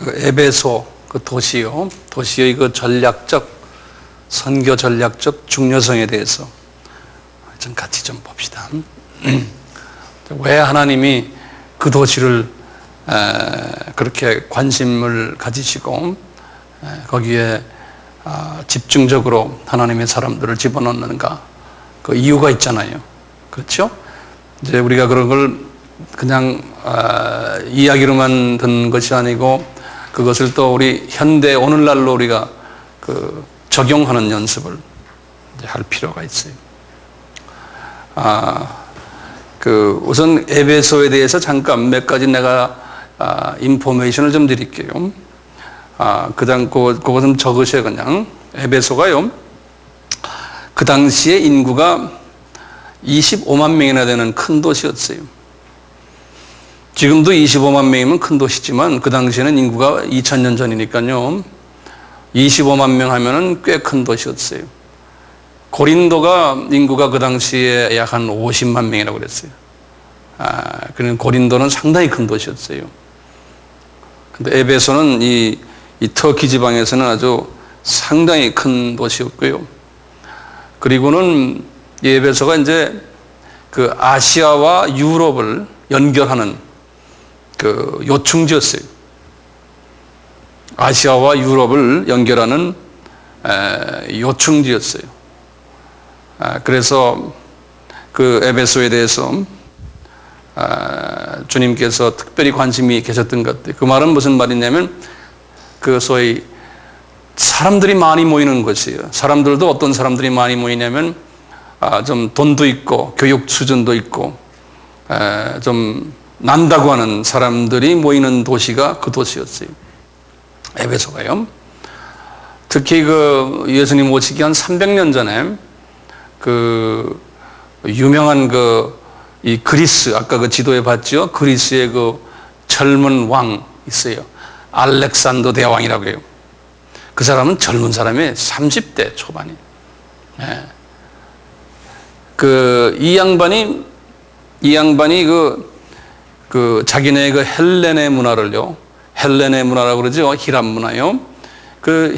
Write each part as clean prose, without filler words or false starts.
그 에베소 그 도시요, 도시의 그 전략적, 선교 전략적 중요성에 대해서 좀 같이 좀 봅시다. 왜 하나님이 그 도시를 그렇게 관심을 가지시고 거기에 집중적으로 하나님의 사람들을 집어넣는가? 그 이유가 있잖아요. 그렇죠? 이제 우리가 그런 걸 그냥 이야기로만 듣는 것이 아니고 그것을 또 우리 현대 오늘날로 우리가 그 적용하는 연습을 이제 할 필요가 있어요. 그 우선 에베소에 대해서 잠깐 몇 가지 내가 인포메이션을 좀 드릴게요. 그거 좀 적으셔요, 그냥. 에베소가요, 그 당시에 인구가 25만 명이나 되는 큰 도시였어요. 지금도 25만 명이면 큰 도시지만 그 당시에는 인구가 2000년 전이니까요. 25만 명 하면은 꽤 큰 도시였어요. 고린도가 인구가 그 당시에 약 한 50만 명이라고 그랬어요. 그는 고린도는 상당히 큰 도시였어요. 근데 에베소는 이 터키 지방에서는 아주 상당히 큰 도시였고요. 그리고는 이 에베소가 이제 그 아시아와 유럽을 연결하는 그 요충지였어요. 아시아와 유럽을 연결하는 요충지였어요. 그래서 그 에베소에 대해서 주님께서 특별히 관심이 계셨던 것 같아요. 그 말은 무슨 말이냐면 그 소위 사람들이 많이 모이는 곳이에요. 사람들도 어떤 사람들이 많이 모이냐면 좀 돈도 있고 교육 수준도 있고 좀 난다고 하는 사람들이 모이는 도시가 그 도시였어요. 에베소가요. 특히 그 예수님 오시기 한 300년 전에 그 유명한 이 그리스, 아까 그 지도에 봤죠? 그리스의 그 젊은 왕 있어요. 알렉산더 대왕이라고 해요. 그 사람은 젊은 사람이 30대 초반이에요. 이 양반이 자기네 그 헬렌의 문화를요, 헬렌의 문화라고 그러죠. 히랍 문화요. 그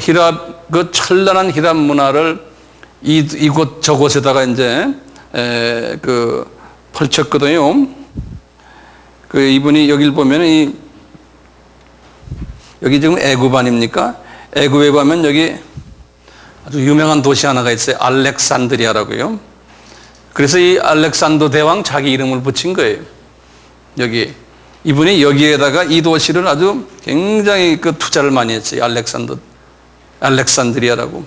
찬란한 히랍 문화를 이곳 저곳에다가 이제 펼쳤거든요. 이분이 여길 보면 여기 지금 애굽 아닙니까? 애굽에 가면 여기 아주 유명한 도시 하나가 있어요. 알렉산드리아라고요. 그래서 이 알렉산더 대왕 자기 이름을 붙인 거예요. 이분이 여기에다가 이 도시를 아주 굉장히 투자를 많이 했어요. 알렉산드리아라고.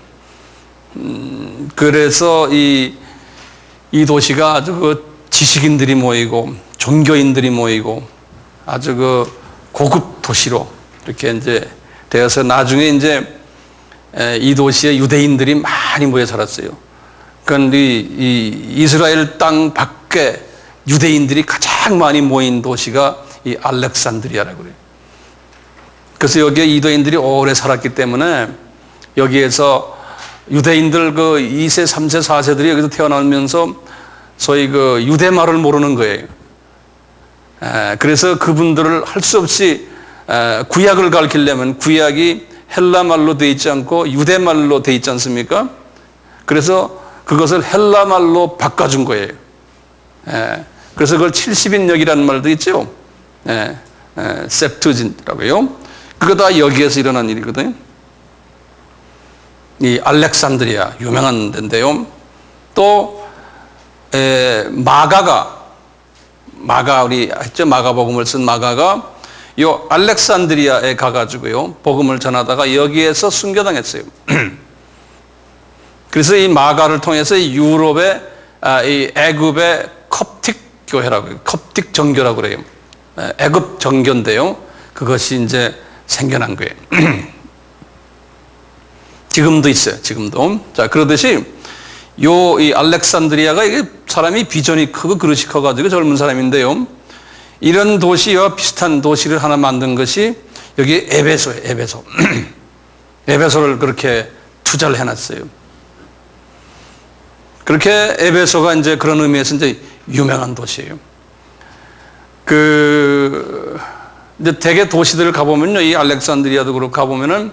그래서 이 도시가 아주 지식인들이 모이고 종교인들이 모이고 아주 고급 도시로 이렇게 이제 되어서 나중에 이제 이 도시에 유대인들이 많이 모여 살았어요. 그러니까 이 이스라엘 땅 밖에 유대인들이 가장 많이 모인 도시가 이 알렉산드리아라고 그래요. 그래서 여기에 유대인들이 오래 살았기 때문에 여기에서 유대인들 2세, 3세, 4세들이 여기서 태어나면서 소위 유대말을 모르는 거예요. 그래서 그분들을 할 수 없이 구약을 가르치려면 구약이 헬라말로 되어 있지 않고 유대말로 되어 있지 않습니까? 그래서 그것을 헬라말로 바꿔준 거예요. 그래서 그걸 70인역이라는 말도 있죠. 셉투진트라고요. 그거 다 여기에서 일어난 일이거든요. 이 알렉산드리아 유명한 데인데요. 또 마가 우리 했죠. 마가복음을 쓴 마가가 요 알렉산드리아에 가가지고요 복음을 전하다가 여기에서 순교당했어요. 그래서 이 마가를 통해서 유럽의 이 애굽의 콥틱 교회라고 해요. 콥틱 정교라고 그래요. 애굽 정교인데요. 그것이 이제 생겨난 거예요. 지금도 있어요. 지금도. 자, 그러듯이 이 알렉산드리아가 이게 사람이 비전이 크고 그릇이 커가지고 젊은 사람인데요. 이런 도시와 비슷한 도시를 하나 만든 것이 여기 에베소예요. 에베소. 에베소를 그렇게 투자를 해놨어요. 그렇게 에베소가 이제 그런 의미에서 이제 유명한 도시예요. 이제 대개 도시들 가보면요, 이 알렉산드리아도 그렇고 가보면은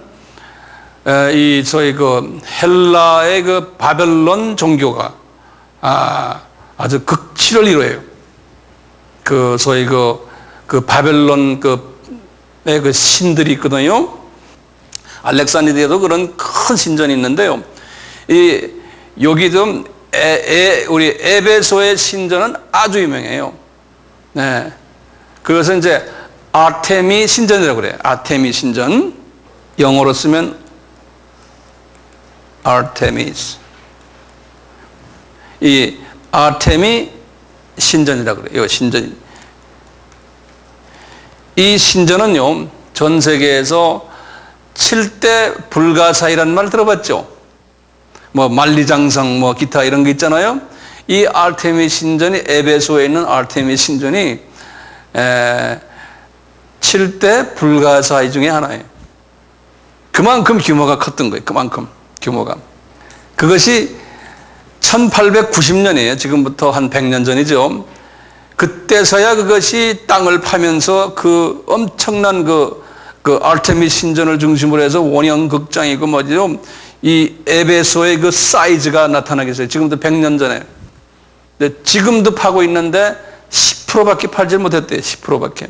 이 저희 그 헬라의 그 바벨론 종교가 아주 극치를 이루어요. 그 소위 그 바벨론 그 신들이 있거든요. 알렉산드리아도 그런 큰 신전이 있는데요. 여기 좀 우리 에베소의 신전은 아주 유명해요. 네. 그래서 이제 아테미 신전이라고 그래요. 아테미 신전. 영어로 쓰면 아르테미스. 이 아테미 신전이라고 그래요. 이 신전. 이 신전은요, 전 세계에서 7대 불가사의라는 말 들어봤죠? 뭐 만리장성, 뭐 기타 이런 거 있잖아요. 이 아르테미 신전이, 에베소에 있는 아르테미 신전이 7대 불가사의 중에 하나예요. 그만큼 규모가 컸던 거예요. 그만큼 규모가. 그것이 1890년이에요. 지금부터 한 100년 전이죠. 그때서야 그것이 땅을 파면서 그 엄청난 그 아르테미 신전을 중심으로 해서 원형 극장이고 뭐죠. 이 에베소의 그 사이즈가 나타나게 됐어요. 지금도 100년 전에. 근데 지금도 파고 있는데 10%밖에 팔지 못했대요. 10%밖에.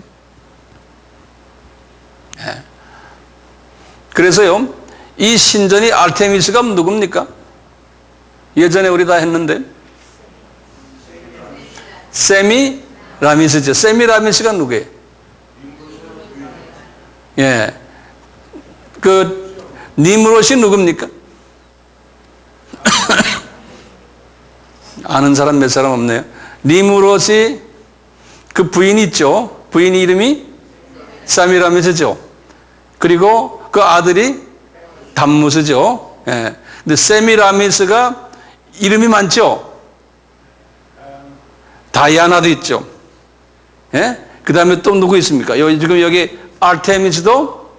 네. 그래서요, 이 신전이 아르테미스가 누굽니까? 예전에 우리 다 했는데 세미라미스죠. 세미라미스가 누구예요? 예, 그 니므롯이 누굽니까? 아는 사람 몇 사람 없네요. 니므롯이 그 부인이 있죠. 부인이 이름이 사미라미스죠. 그리고 그 아들이 담무스죠. 예. 근데 세미라미스가 이름이 많죠. 다이아나도 있죠. 예? 그 다음에 또 누구 있습니까? 지금 여기 아르테미스도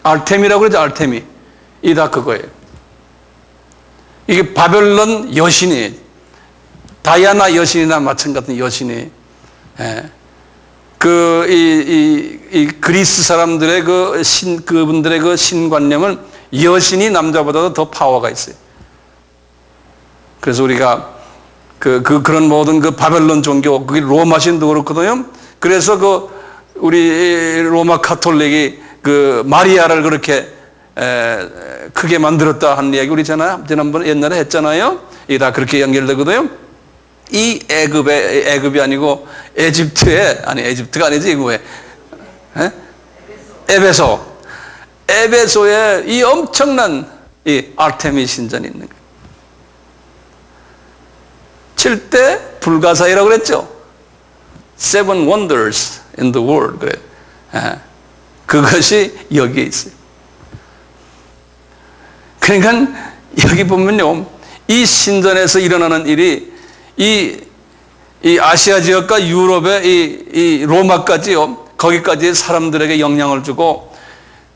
아르테미라고 그러죠. 아르테미. 이 다 그거예요. 이게 바벨론 여신이에요. 다이아나 여신이나 마찬가지 여신이. 예. 이 그리스 사람들의 그분들의 그 신관념은 여신이 남자보다도 더 파워가 있어요. 그래서 우리가 그런 모든 그 바벨론 종교, 그게 로마신도 그렇거든요. 그래서 우리 로마 카톨릭이 그 마리아를 그렇게 크게 만들었다 하는 이야기 우리 지난번에 옛날에 했잖아요. 이게 다 그렇게 연결되거든요. 이 애굽이 아니고 에집트가 아니지, 이거에. 에베소에 이 엄청난 이 아르테미 신전이 있는 거예요. 7대 불가사의라고 그랬죠. Seven wonders in the world. 그래. 그것이 여기에 있어요. 그러니까 여기 보면요, 이 신전에서 일어나는 일이 이 아시아 지역과 유럽의 이 로마까지요, 거기까지 사람들에게 영향을 주고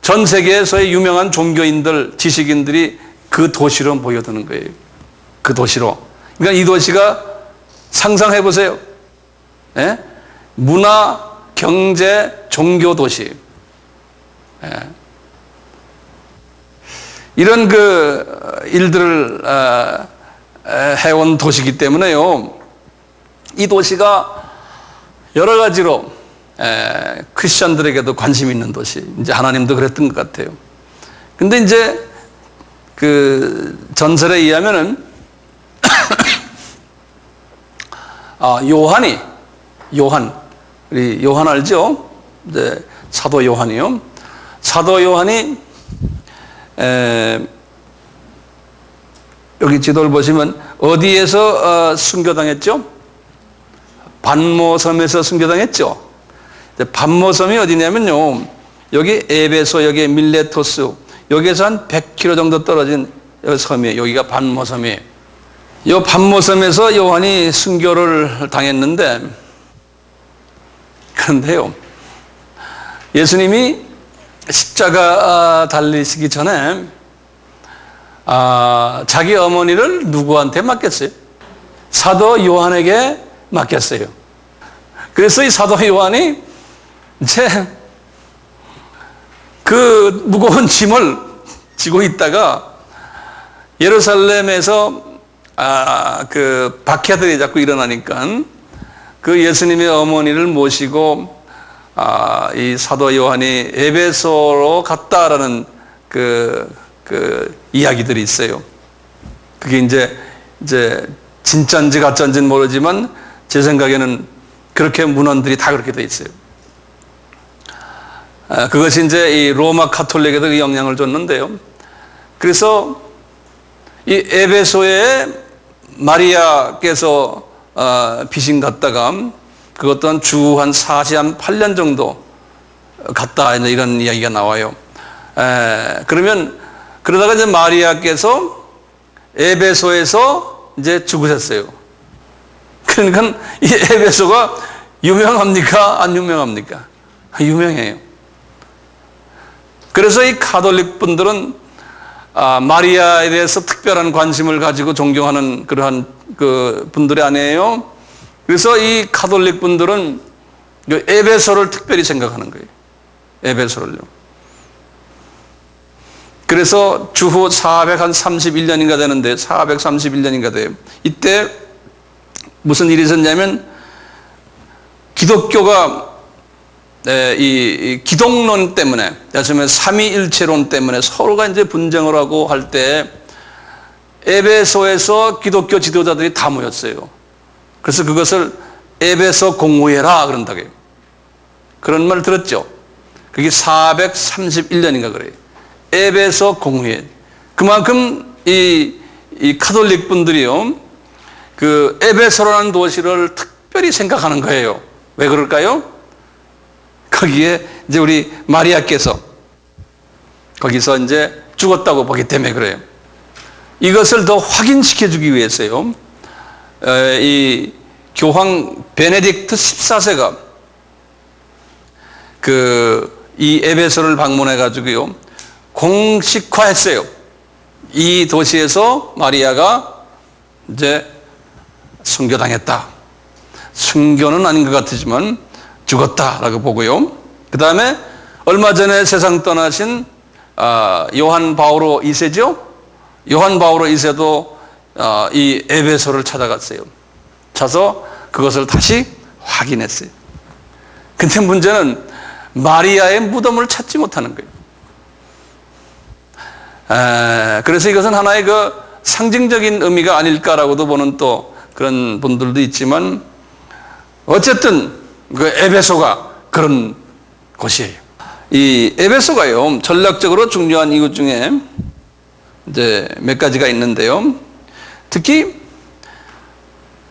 전 세계에서의 유명한 종교인들, 지식인들이 그 도시로 모여드는 거예요. 그 도시로. 그러니까 이 도시가 상상해 보세요. 예? 문화, 경제, 종교 도시. 예. 이런 일들을 해온 도시이기 때문에요, 이 도시가 여러 가지로 크리스천들에게도 관심이 있는 도시. 이제 하나님도 그랬던 것 같아요. 근데 이제 그 전설에 의하면은 우리 요한 알죠? 이제 사도 요한이요. 사도 요한이 여기 지도를 보시면 어디에서 순교당했죠? 반모섬에서 순교당했죠. 반모섬이 어디냐면요, 여기 에베소, 여기 밀레토스, 여기에서 한 100km 정도 떨어진 섬이에요. 여기가 반모섬이에요. 이 반모섬에서 요한이 순교를 당했는데, 그런데요, 예수님이 십자가 달리시기 전에 자기 어머니를 누구한테 맡겼어요? 사도 요한에게 맡겼어요. 그래서 이 사도 요한이 이제 그 무거운 짐을 지고 있다가 예루살렘에서 그 박해들이 자꾸 일어나니까 그 예수님의 어머니를 모시고 이 사도 요한이 에베소로 갔다라는 그 이야기들이 있어요. 그게 이제 진짜인지 가짜인지는 모르지만 제 생각에는 그렇게 문헌들이 다 그렇게 돼 있어요. 그것이 이제 이 로마 카톨릭에도 영향을 줬는데요. 그래서 이 에베소에 마리아께서 비신 갔다가 그것 또한 주 한 48년 정도 갔다 이런 이야기가 나와요. 그러면 그러다가 이제 마리아께서 에베소에서 이제 죽으셨어요. 그러니까 이 에베소가 유명합니까? 안 유명합니까? 유명해요. 그래서 이 가톨릭 분들은 마리아에 대해서 특별한 관심을 가지고 존경하는 그러한 그 분들이 아니에요. 그래서 이 가톨릭 분들은 에베소를 특별히 생각하는 거예요. 에베소를요. 그래서 주후 431년인가 되는데 431년인가 돼요. 이때 무슨 일이 있었냐면 기독교가 이 기독론 때문에, 요즘에 삼위일체론 때문에 서로가 이제 분쟁을 하고 할 때 에베소에서 기독교 지도자들이 다 모였어요. 그래서 그것을 에베소 공회라 그런다고 해요. 그런 말 들었죠? 그게 431년인가 그래요. 에베소 공회. 그만큼 이 카톨릭 분들이요, 그 에베소라는 도시를 특별히 생각하는 거예요. 왜 그럴까요? 거기에 이제 우리 마리아께서 거기서 이제 죽었다고 보기 때문에 그래요. 이것을 더 확인시켜 주기 위해서요, 이 교황 베네딕트 14세가 이 에베소를 방문해 가지고요, 공식화했어요. 이 도시에서 마리아가 이제 순교당했다. 순교는 아닌 것 같지만 죽었다라고 보고요. 그 다음에 얼마 전에 세상 떠나신 요한 바오로 2세죠. 요한 바오로 2세도 이 에베소를 찾아갔어요. 찾아서 그것을 다시 확인했어요. 근데 문제는 마리아의 무덤을 찾지 못하는 거예요. 그래서 이것은 하나의 그 상징적인 의미가 아닐까라고도 보는 또 그런 분들도 있지만, 어쨌든 그 에베소가 그런 곳이에요. 이 에베소가요, 전략적으로 중요한 이유 중에 이제 몇 가지가 있는데요. 특히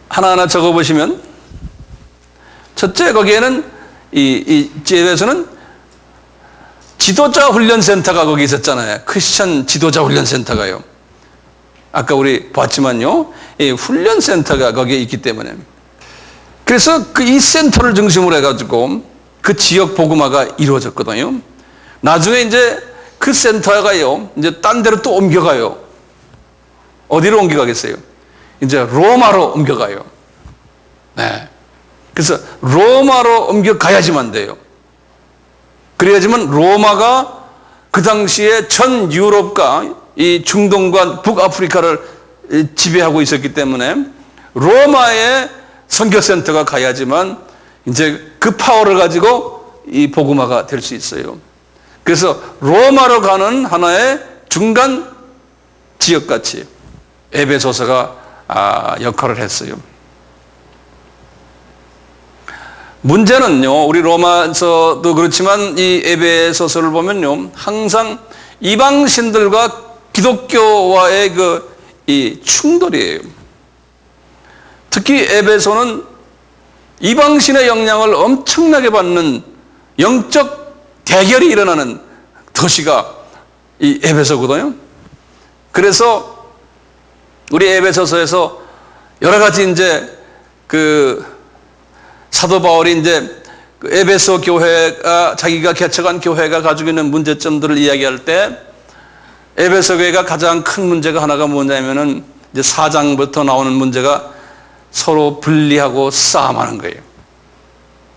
하나하나 적어보시면, 첫째, 거기에는 이 에베소는 지도자 훈련센터가 거기 있었잖아요. 크리스천 지도자 훈련센터가요. 아까 우리 봤지만요, 이 훈련센터가 거기에 있기 때문에. 그래서 이 센터를 중심으로 해가지고 그 지역 복음화가 이루어졌거든요. 나중에 이제 그 센터가요, 이제 딴 데로 또 옮겨가요. 어디로 옮겨가겠어요? 이제 로마로 옮겨가요. 네. 그래서 로마로 옮겨가야지만 돼요. 그래야지만 로마가 그 당시에 전 유럽과 이 중동과 북아프리카를 지배하고 있었기 때문에 로마의 선교센터가 가야지만 이제 그 파워를 가지고 이 복음화가 될 수 있어요. 그래서 로마로 가는 하나의 중간 지역같이 에베소서가 역할을 했어요. 문제는요, 우리 로마서도 그렇지만 이 에베소서를 보면요, 항상 이방신들과 기독교와의 이 충돌이에요. 특히 에베소는 이방신의 영향을 엄청나게 받는 영적 대결이 일어나는 도시가 이 에베소거든요. 그래서 우리 에베소서에서 여러 가지 이제 사도 바울이 이제 에베소 교회가, 자기가 개척한 교회가 가지고 있는 문제점들을 이야기할 때 에베소 교회가 가장 큰 문제가 하나가 뭐냐면은 이제 4장부터 나오는 문제가 서로 분리하고 싸움하는 거예요.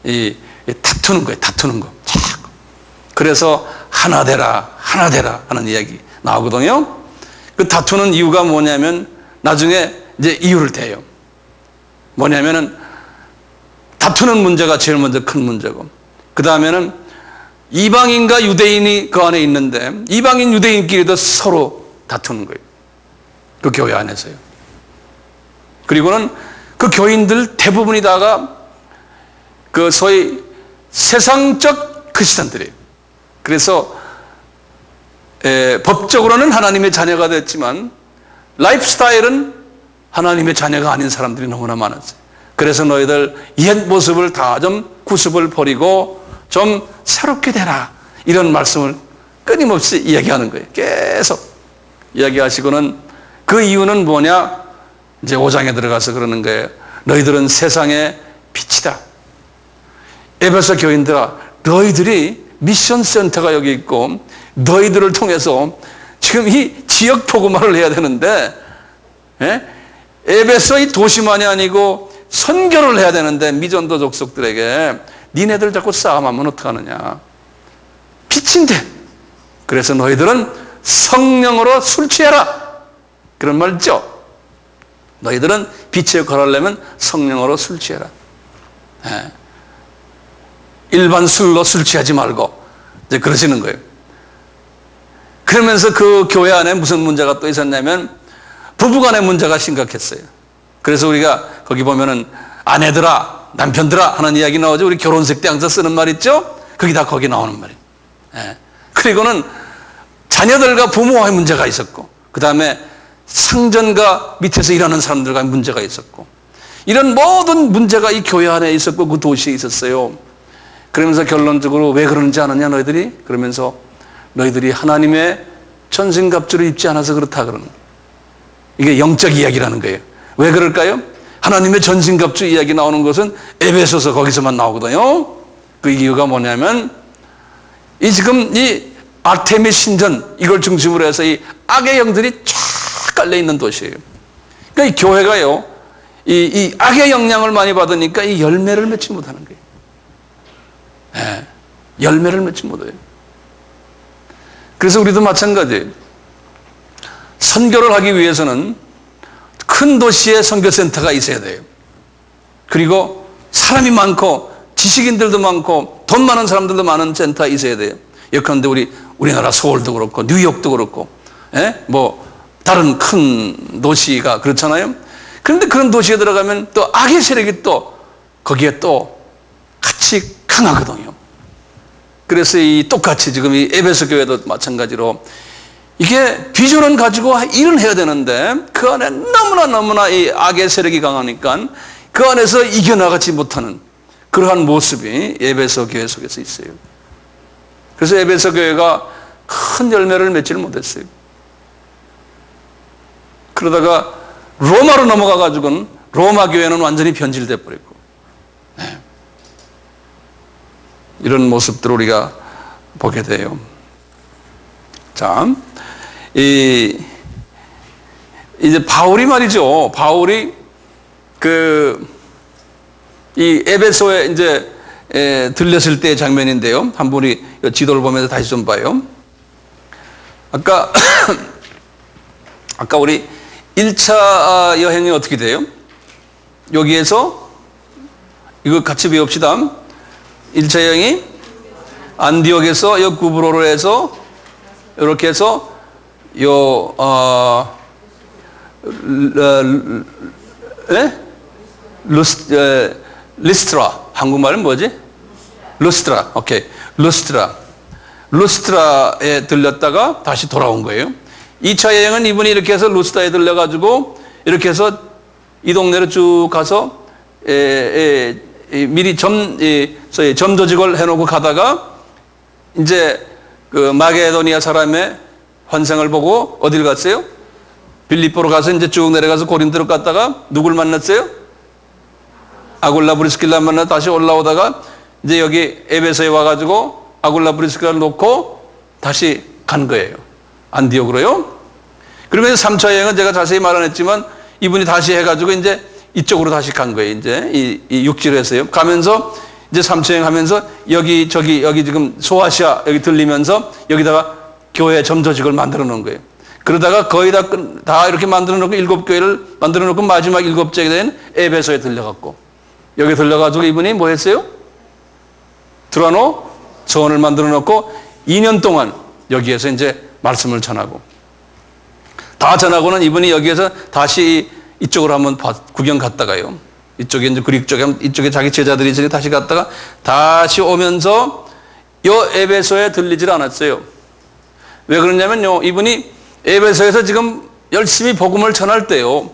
이 다투는 거예요. 다투는 거. 자꾸. 그래서 하나 되라, 하나 되라 하는 이야기 나오거든요. 그 다투는 이유가 뭐냐면 나중에 이제 이유를 대요. 뭐냐면은 다투는 문제가 제일 먼저 큰 문제고, 그 다음에는 이방인과 유대인이 그 안에 있는데 이방인 유대인끼리도 서로 다투는 거예요. 그 교회 안에서요. 그리고는 그 교인들 대부분이 다가 그 소위 세상적 크리스찬들이에요. 그래서 법적으로는 하나님의 자녀가 됐지만 라이프 스타일은 하나님의 자녀가 아닌 사람들이 너무나 많았어요. 그래서 너희들 옛 모습을 다 좀 구습을 버리고 좀 새롭게 되라, 이런 말씀을 끊임없이 이야기하는 거예요. 계속 이야기하시고는 그 이유는 뭐냐, 이제 5장에 들어가서 그러는 거예요. 너희들은 세상의 빛이다. 에베소 교인들아, 너희들이 미션 센터가 여기 있고 너희들을 통해서 지금 이 지역 복음화를 해야 되는데, 에베소의 도시만이 아니고 선교를 해야 되는데 미전도 족속들에게 니네들 자꾸 싸움하면 어떡하느냐. 빛인데. 그래서 너희들은 성령으로 술 취해라, 그런 말 있죠. 너희들은 빛의 역할을 하려면 성령으로 술 취해라. 일반 술로 술 취하지 말고 이제 그러시는 거예요. 그러면서 그 교회 안에 무슨 문제가 또 있었냐면 부부간의 문제가 심각했어요. 그래서 우리가 거기 보면은 아내들아, 남편들아 하는 이야기 나오죠. 우리 결혼식 때 항상 쓰는 말 있죠. 그게 다 거기 나오는 말이에요. 그리고는 자녀들과 부모와의 문제가 있었고, 그 다음에 상전과 밑에서 일하는 사람들과의 문제가 있었고, 이런 모든 문제가 이 교회 안에 있었고 그 도시에 있었어요. 그러면서 결론적으로 왜 그러는지 아느냐 너희들이? 그러면서 너희들이 하나님의 전신갑주를 입지 않아서 그렇다 그러는 거예요. 이게 영적 이야기라는 거예요. 왜 그럴까요? 하나님의 전신갑주 이야기 나오는 것은 에베소서 거기서만 나오거든요. 그 이유가 뭐냐면 지금 이 아르테미스 신전 이걸 중심으로 해서 이 악의 영들이 쫙 깔려 있는 도시예요. 그러니까 이 교회가요, 이 악의 영향을 많이 받으니까 이 열매를 맺지 못하는 거예요. 열매를 맺지 못해요. 그래서 우리도 마찬가지예요. 선교를 하기 위해서는 큰 도시에 선교센터가 있어야 돼요. 그리고 사람이 많고 지식인들도 많고 돈 많은 사람들도 많은 센터가 있어야 돼요. 예컨대 우리나라 서울도 그렇고 뉴욕도 그렇고 뭐 다른 큰 도시가 그렇잖아요. 그런데 그런 도시에 들어가면 또 악의 세력이 또 거기에 또 같이 강하거든요. 그래서 이 똑같이 지금 이 에베소 교회도 마찬가지로 이게 비전은 가지고 일은 해야 되는데 그 안에 너무나 이 악의 세력이 강하니까 그 안에서 이겨나가지 못하는 그러한 모습이 에베소 교회 속에서 있어요. 그래서 에베소 교회가 큰 열매를 맺지를 못했어요. 그러다가 로마로 넘어가 가지고는 로마 교회는 완전히 변질돼 버렸고, 이런 모습들을 우리가 보게 돼요. 자, 이제 바울이 말이죠. 바울이 이 에베소에 이제 들렸을 때의 장면인데요. 한번 우리 지도를 보면서 다시 좀 봐요. 아까 우리 1차 여행이 어떻게 돼요? 여기에서 이거 같이 배웁시다. 1차 여행이 안디옥에서 요 구브로로 해서 이렇게 해서 리스트라, 한국말은 뭐지? 루스트라. 오케이. 루스트라에 들렸다가 다시 돌아온 거예요. 2차 여행은 이분이 이렇게 해서 루스트라에 들려가지고 이렇게 해서 이 동네로 쭉 가서 미리 점조직을 해놓고 가다가 이제 그 마게도니아 사람의 환상을 보고 어딜 갔어요? 빌립보로 가서 이제 쭉 내려가서 고린도로 갔다가 누굴 만났어요? 아굴라 브리스길라 만나 다시 올라오다가 이제 여기 에베소에 와가지고 아굴라 브리스길라를 놓고 다시 간 거예요. 안디옥으로요. 그러면서 3차 여행은 제가 자세히 말 안 했지만 이분이 다시 해가지고 이제 이쪽으로 다시 간 거예요. 이제 이 육지로 했어요. 가면서 이제 삼초여행 하면서 여기 지금 소아시아 여기 들리면서 여기다가 교회 점조직을 만들어 놓은 거예요. 그러다가 거의 다 이렇게 만들어 놓고 7교회를 만들어 놓고 마지막 7째에 된 에베소에 들려갔고, 여기 들려가지고 이분이 뭐 했어요? 드라노 서원을 만들어 놓고 2년 동안 여기에서 이제 말씀을 전하고, 다 전하고는 이분이 여기에서 다시 이쪽으로 한번 구경 갔다가요. 이쪽에 이제 그릭 쪽에 이쪽에 자기 제자들이 있으니 다시 갔다가 다시 오면서 요 에베소에 들리질 않았어요. 왜 그러냐면요, 이분이 에베소에서 지금 열심히 복음을 전할 때요.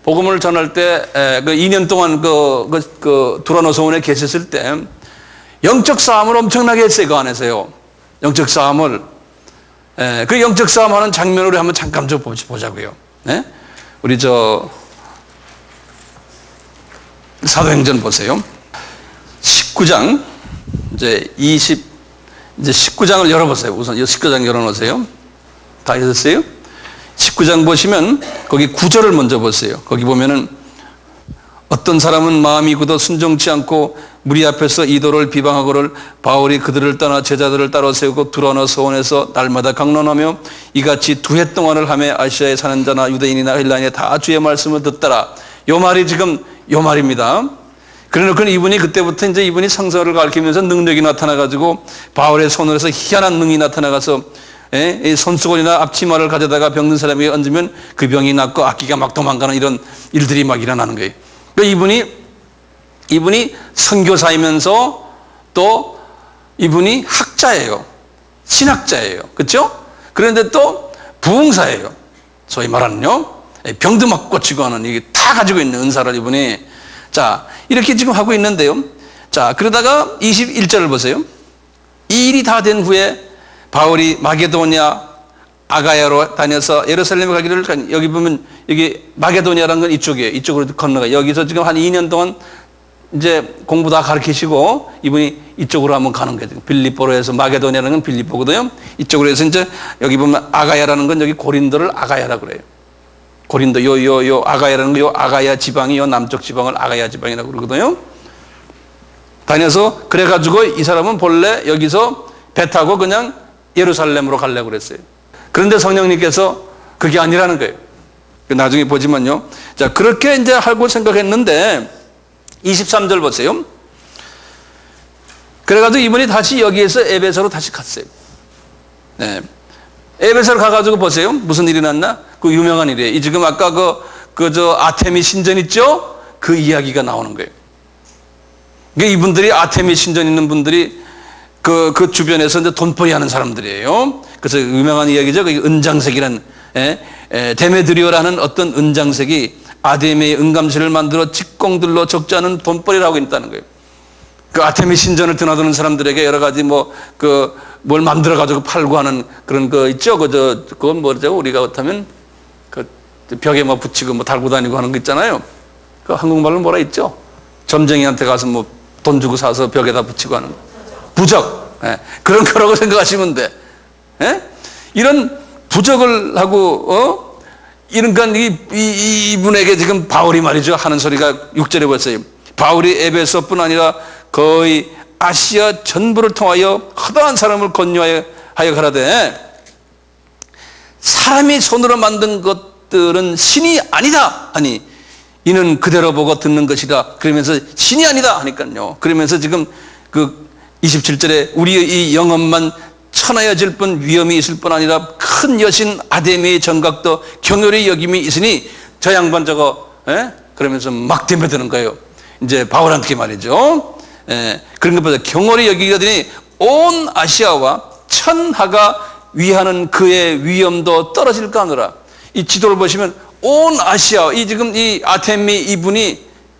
복음을 전할 때, 그 2년 동안 그 두라노 소원에 계셨을 때, 영적 싸움을 엄청나게 했어요, 그 안에서요. 영적 싸움을. 그 영적 싸움 하는 장면으로 한번 잠깐 좀 보자고요. 네? 우리 사도행전 보세요. 19장, 이제 19장을 열어보세요. 우선 19장 열어놓으세요. 다 읽었어요? 19장 보시면 거기 9절을 먼저 보세요. 거기 보면은 어떤 사람은 마음이 굳어 순종치 않고 무리 앞에서 이도를 비방하고를 바울이 그들을 떠나 제자들을 따로 세우고 두라노 서원에서 날마다 강론하며 이같이 2해 동안을 하며 아시아에 사는 자나 유대인이나 헬라인이 다 주의 말씀을 듣더라. 요 말이 지금 요 말입니다. 그래놓고 이분이 그때부터 이제 이분이 성서를 가르치면서 능력이 나타나가지고 바울의 손으로 해서 희한한 능이 나타나가서 손수건이나 앞치마를 가져다가 병든 사람에게 얹으면 그 병이 낫고 악기가 막 도망가는 이런 일들이 막 일어나는 거예요. 그러니까 이분이 선교사이면서 또 이분이 학자예요. 신학자예요. 그렇죠? 그런데 또 부흥사예요. 소위 말하는요. 병도 막 고치고 하는 이게 다 가지고 있는 은사를 이분이. 자, 이렇게 지금 하고 있는데요. 자, 그러다가 21절을 보세요. 이 일이 다 된 후에 바울이 마게도냐 아가야로 다녀서 예루살렘에 가기를, 여기 보면 여기 마게도냐라는 건 이쪽이에요. 이쪽으로 건너가. 여기서 지금 한 2년 동안 이제 공부 다 가르치시고 이분이 이쪽으로 한번 가는 거예요. 빌립보로 해서 마게도냐라는 건 빌립보거든요. 이쪽으로 해서 이제 여기 보면 아가야라는 건 여기 고린도를 아가야라고 그래요. 고린도 요 아가야라는 거, 요 아가야 지방이 요 남쪽 지방을 아가야 지방이라고 그러거든요. 다녀서 그래가지고 이 사람은 본래 여기서 배 타고 그냥 예루살렘으로 가려고 그랬어요. 그런데 성령님께서 그게 아니라는 거예요. 나중에 보지만요. 자, 그렇게 이제 하고 생각했는데 23절 보세요. 그래가지고 이분이 다시 여기에서 에베소로 다시 갔어요. 네. 에베소로 가가지고 보세요. 무슨 일이 났나? 그 유명한 일이에요. 지금 아까 저 아테미 신전 있죠? 그 이야기가 나오는 거예요. 그러니까 이분들이 아테미 신전 있는 분들이 그 주변에서 이제 돈벌이 하는 사람들이에요. 그래서 유명한 이야기죠. 그 은장색이라는, 데메드리오라는 어떤 은장색이 아테미의 은감실을 만들어 직공들로 적지 않은 돈벌이를 하고 있다는 거예요. 그 아테미 신전을 드나드는 사람들에게 여러 가지 뭘 만들어가지고 팔고 하는 그런 거 있죠. 그건 뭐죠? 우리가 그렇다면 그 벽에 붙이고 달고 다니고 하는 거 있잖아요. 그 한국말로 뭐라 있죠? 점쟁이한테 가서 돈 주고 사서 벽에다 붙이고 하는 거. 부적. 그런 거라고 생각하시면 돼. 이런 부적을 하고, 이러니까 이분에게 지금 바울이 말이죠. 하는 소리가 6절에 보세요. 바울이 에베소뿐 아니라 거의 아시아 전부를 통하여 허다한 사람을 권유하여 가라되 사람이 손으로 만든 것들은 신이 아니다 하니 이는 그대로 보고 듣는 것이다. 그러면서 신이 아니다 하니까요. 그러면서 지금 그 27절에 우리의 이 영혼만 천하여질 뿐 위험이 있을 뿐 아니라 큰 여신 아데미의 정각도 경멸의 여김이 있으니 저 양반 그러면서 막 덤벼드는 거예요. 이제 바울한테 말이죠. 그런 것보다 경홀히 여기게 되니 온 아시아와 천하가 위하는 그의 위엄도 떨어질까 하노라. 이 지도를 보시면 온 아시아, 지금 이 아테미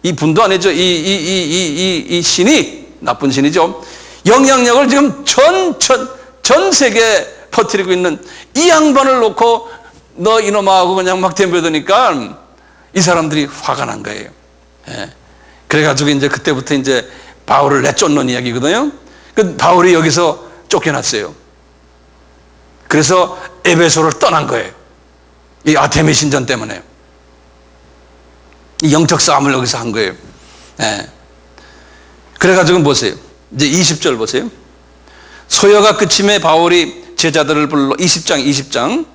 이 분도 아니죠. 이 신이, 나쁜 신이죠. 영향력을 지금 전 세계에 퍼뜨리고 있는 이 양반을 놓고 너 이놈아 하고 그냥 막 덤벼드니까 이 사람들이 화가 난 거예요. 그래가지고 이제 그때부터 이제 바울을 내쫓는 이야기거든요. 그 바울이 여기서 쫓겨났어요. 그래서 에베소를 떠난 거예요. 이 아테미 신전 때문에. 이 영적 싸움을 여기서 한 거예요. 그래가지고 보세요. 이제 20절 보세요. 소요가 끝임에 바울이 제자들을 불러 20장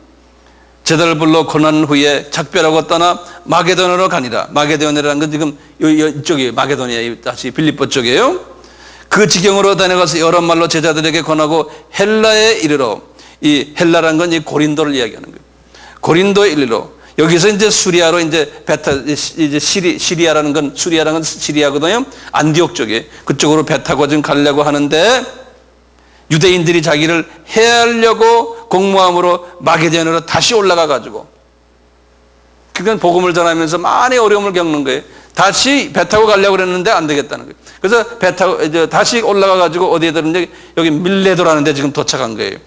제자들을 불러 고난 후에 작별하고 떠나 마게도냐로 가니라. 마게도냐라는 건 지금 이쪽이에요. 마게도냐, 다시 빌립보 쪽이에요. 그 지경으로 다녀가서 여러 말로 제자들에게 권하고 헬라에 이르러, 이 헬라라는 건 이 고린도를 이야기하는 거예요. 고린도에 이르러, 여기서 이제 수리아로 이제 이제 시리아라는 건 시리아거든요. 안디옥 쪽에 그쪽으로 배 타고 지금 가려고 하는데 유대인들이 자기를 해하려고 공모함으로 마게도냐로 다시 올라가 가지고, 그건 복음을 전하면서 많이 어려움을 겪는 거예요. 다시 배 타고 가려고 그랬는데 안 되겠다는 거예요. 그래서 배 타고 이제 다시 올라가 가지고 어디에 들었는지 여기 밀레도라는 데 지금 도착한 거예요.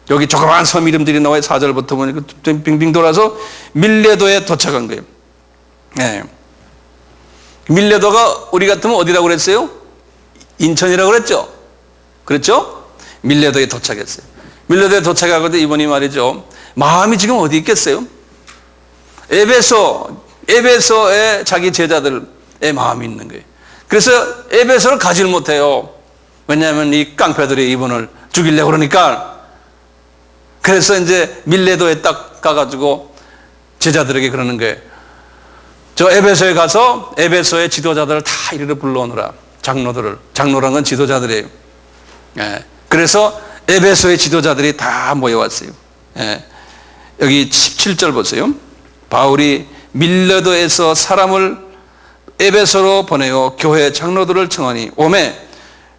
여기 조그마한 섬 이름들이 나와요. 4절부터 보니까 빙빙 돌아서 밀레도에 도착한 거예요. 네. 밀레도가 우리 같으면 어디라고 그랬어요? 인천이라고 그랬죠? 그렇죠? 밀레도에 도착했어요. 밀레도에 도착하거든 이분이 말이죠. 마음이 지금 어디 있겠어요? 에베소에 자기 제자들의 마음이 있는 거예요. 그래서 에베소를 가지를 못해요. 왜냐하면 이 깡패들이 이분을 죽이려고 그러니까. 그래서 이제 밀레도에 딱 가가지고 제자들에게 그러는 거예요. 저 에베소에 가서 에베소의 지도자들을 다 이리로 불러오느라. 장로란 건 지도자들이에요. 예. 그래서 에베소의 지도자들이 다 모여왔어요. 예. 여기 17절 보세요. 바울이 밀레도에서 사람을 에베소로 보내어 교회 장로들을 청하니 오매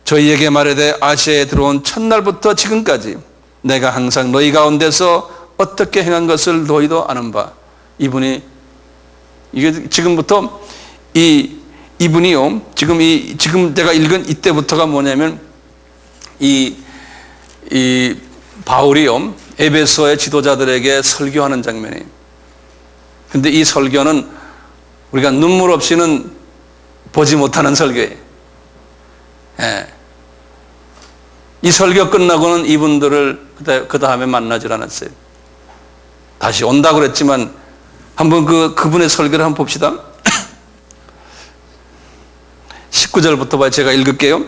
저희에게 말하되 아시아에 들어온 첫날부터 지금까지 내가 항상 너희 가운데서 어떻게 행한 것을 너희도 아는 바. 이분이 이게 지금부터 이분이요. 지금 제가 읽은 이때부터가 뭐냐면 이 바울이요. 에베소의 지도자들에게 설교하는 장면이에요. 근데 이 설교는 우리가 눈물 없이는 보지 못하는 설교예요. 예. 이 설교 끝나고는 이분들을 그 다음에 만나질 않았어요. 다시 온다고 그랬지만 한번 그분의 설교를 한번 봅시다. 19절부터 봐요. 제가 읽을게요.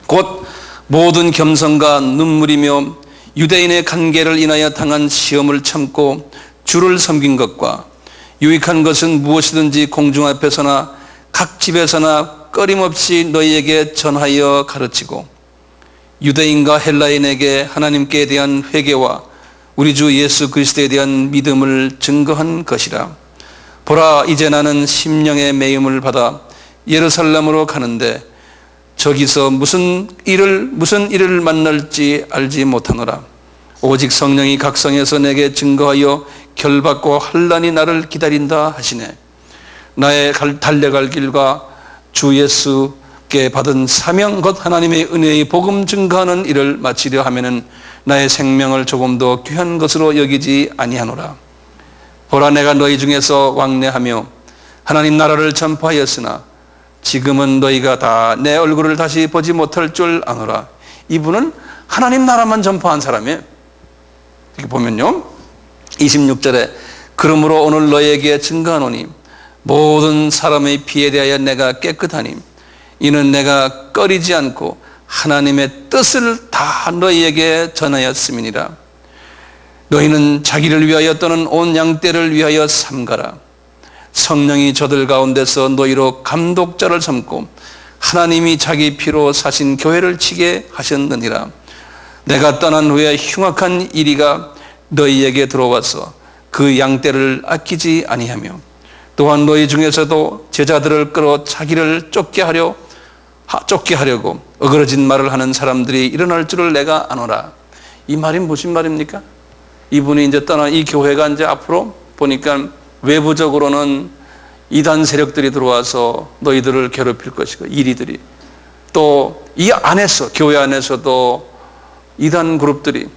곧 모든 겸손과 눈물이며 유대인의 간계를 인하여 당한 시험을 참고 주를 섬긴 것과 유익한 것은 무엇이든지 공중 앞에서나 각 집에서나 끊임없이 너희에게 전하여 가르치고 유대인과 헬라인에게 하나님께 대한 회개와 우리 주 예수 그리스도에 대한 믿음을 증거한 것이라. 보라, 이제 나는 심령의 매임을 받아 예루살렘으로 가는데 저기서 무슨 일을 만날지 알지 못하노라. 오직 성령이 각성해서 내게 증거하여 결박과 환난이 나를 기다린다 하시네. 나의 달려갈 길과 주 예수께 받은 사명 곧 하나님의 은혜의 복음 증거하는 일을 마치려 하면은 나의 생명을 조금 더 귀한 것으로 여기지 아니하노라. 보라, 내가 너희 중에서 왕래하며 하나님 나라를 전파하였으나 지금은 너희가 다 내 얼굴을 다시 보지 못할 줄 아노라. 이분은 하나님 나라만 전파한 사람이에요. 이렇게 보면요, 26절에 그러므로 오늘 너희에게 증거하노니 모든 사람의 피에 대하여 내가 깨끗하니 이는 내가 꺼리지 않고 하나님의 뜻을 다 너희에게 전하였음이니라. 너희는 자기를 위하여 또는 온 양떼를 위하여 삼가라. 성령이 저들 가운데서 너희로 감독자를 삼고 하나님이 자기 피로 사신 교회를 치게 하셨느니라. 내가 떠난 후에 흉악한 이리가 너희에게 들어와서 그 양떼를 아끼지 아니하며 또한 너희 중에서도 제자들을 끌어 자기를 쫓게 하려고 어그러진 말을 하는 사람들이 일어날 줄을 내가 아노라. 이 말이 무슨 말입니까? 이분이 이제 떠난 이 교회가 이제 앞으로 보니까 외부적으로는 이단 세력들이 들어와서 너희들을 괴롭힐 것이고 이리들이 또 이 안에서 교회 안에서도 이단 그룹들이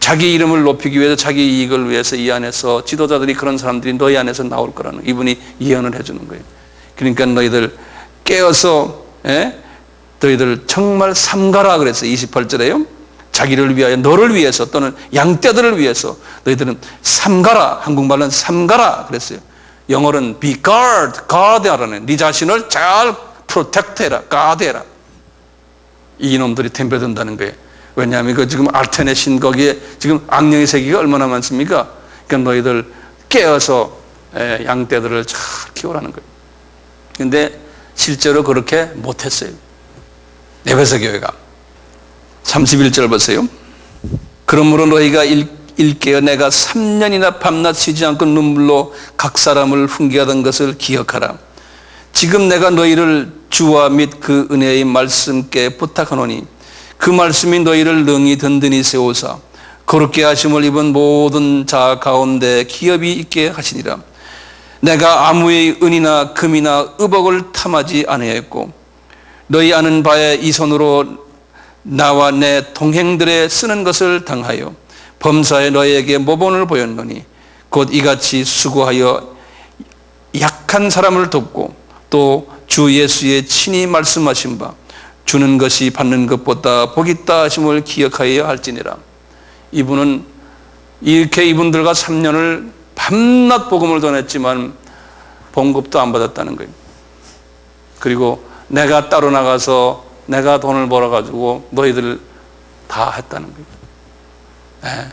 자기 이름을 높이기 위해서 자기 이익을 위해서 이 안에서 지도자들이 그런 사람들이 너희 안에서 나올 거라는 이분이 예언을 해주는 거예요. 그러니까 너희들 깨어서 너희들 정말 삼가라 그랬어요. 28절에요. 자기를 위하여 너를 위해서 또는 양떼들을 위해서 너희들은 삼가라. 한국말로는 삼가라 그랬어요. 영어로는 be guard, guard하라는 네 자신을 잘 프로텍트해라, 가드해라. 이놈들이 덤벼든다는 거예요. 왜냐하면 그 지금 알테네 신 거기에 지금 악령의 세계가 얼마나 많습니까? 그러니까 너희들 깨어서 양떼들을 잘 키우라는 거예요. 근데 실제로 그렇게 못했어요. 에베소 교회가. 31절 보세요. 그러므로 너희가 일깨어 내가 3년이나 밤낮 쉬지 않고 눈물로 각 사람을 훈계하던 것을 기억하라. 지금 내가 너희를 주와 및 그 은혜의 말씀께 부탁하노니 그 말씀이 너희를 능히 든든히 세우사 거룩게 하심을 입은 모든 자 가운데 기업이 있게 하시니라. 내가 아무의 은이나 금이나 의복을 탐하지 아니하였고 너희 아는 바에 이 손으로 나와 내 동행들의 쓰는 것을 당하여 범사에 너희에게 모본을 보였노니 곧 이같이 수고하여 약한 사람을 돕고 또 주 예수의 친히 말씀하신 바 주는 것이 받는 것보다 복이 있다 하심을 기억하여야 할지니라. 이분은 이렇게 이분들과 3년을 밤낮 복음을 전했지만 봉급도 안 받았다는 거예요. 그리고 내가 따로 나가서 내가 돈을 벌어가지고 너희들 다 했다는 거예요. 네.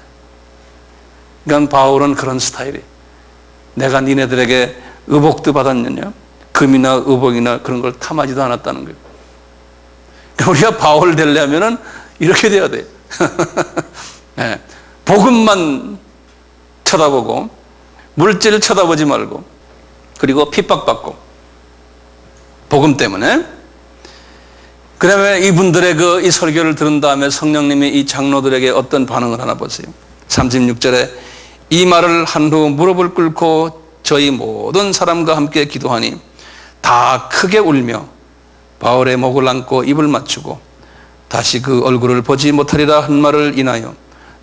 그러니까 바울은 그런 스타일이에요. 내가 니네들에게 의복도 받았느냐? 금이나 의복이나 그런 걸 탐하지도 않았다는 거예요. 그러니까 우리가 바울 되려면은 이렇게 돼야 돼요. 네. 복음만 쳐다보고 물질을 쳐다보지 말고 그리고 핍박받고 복음 때문에. 그다음에 이분들의 이 설교를 들은 다음에 성령님이 이 장로들에게 어떤 반응을 하나 보세요. 36절에 이 말을 한 후 무릎을 꿇고 저희 모든 사람과 함께 기도하니 다 크게 울며 바울의 목을 안고 입을 맞추고 다시 그 얼굴을 보지 못하리라 한 말을 인하여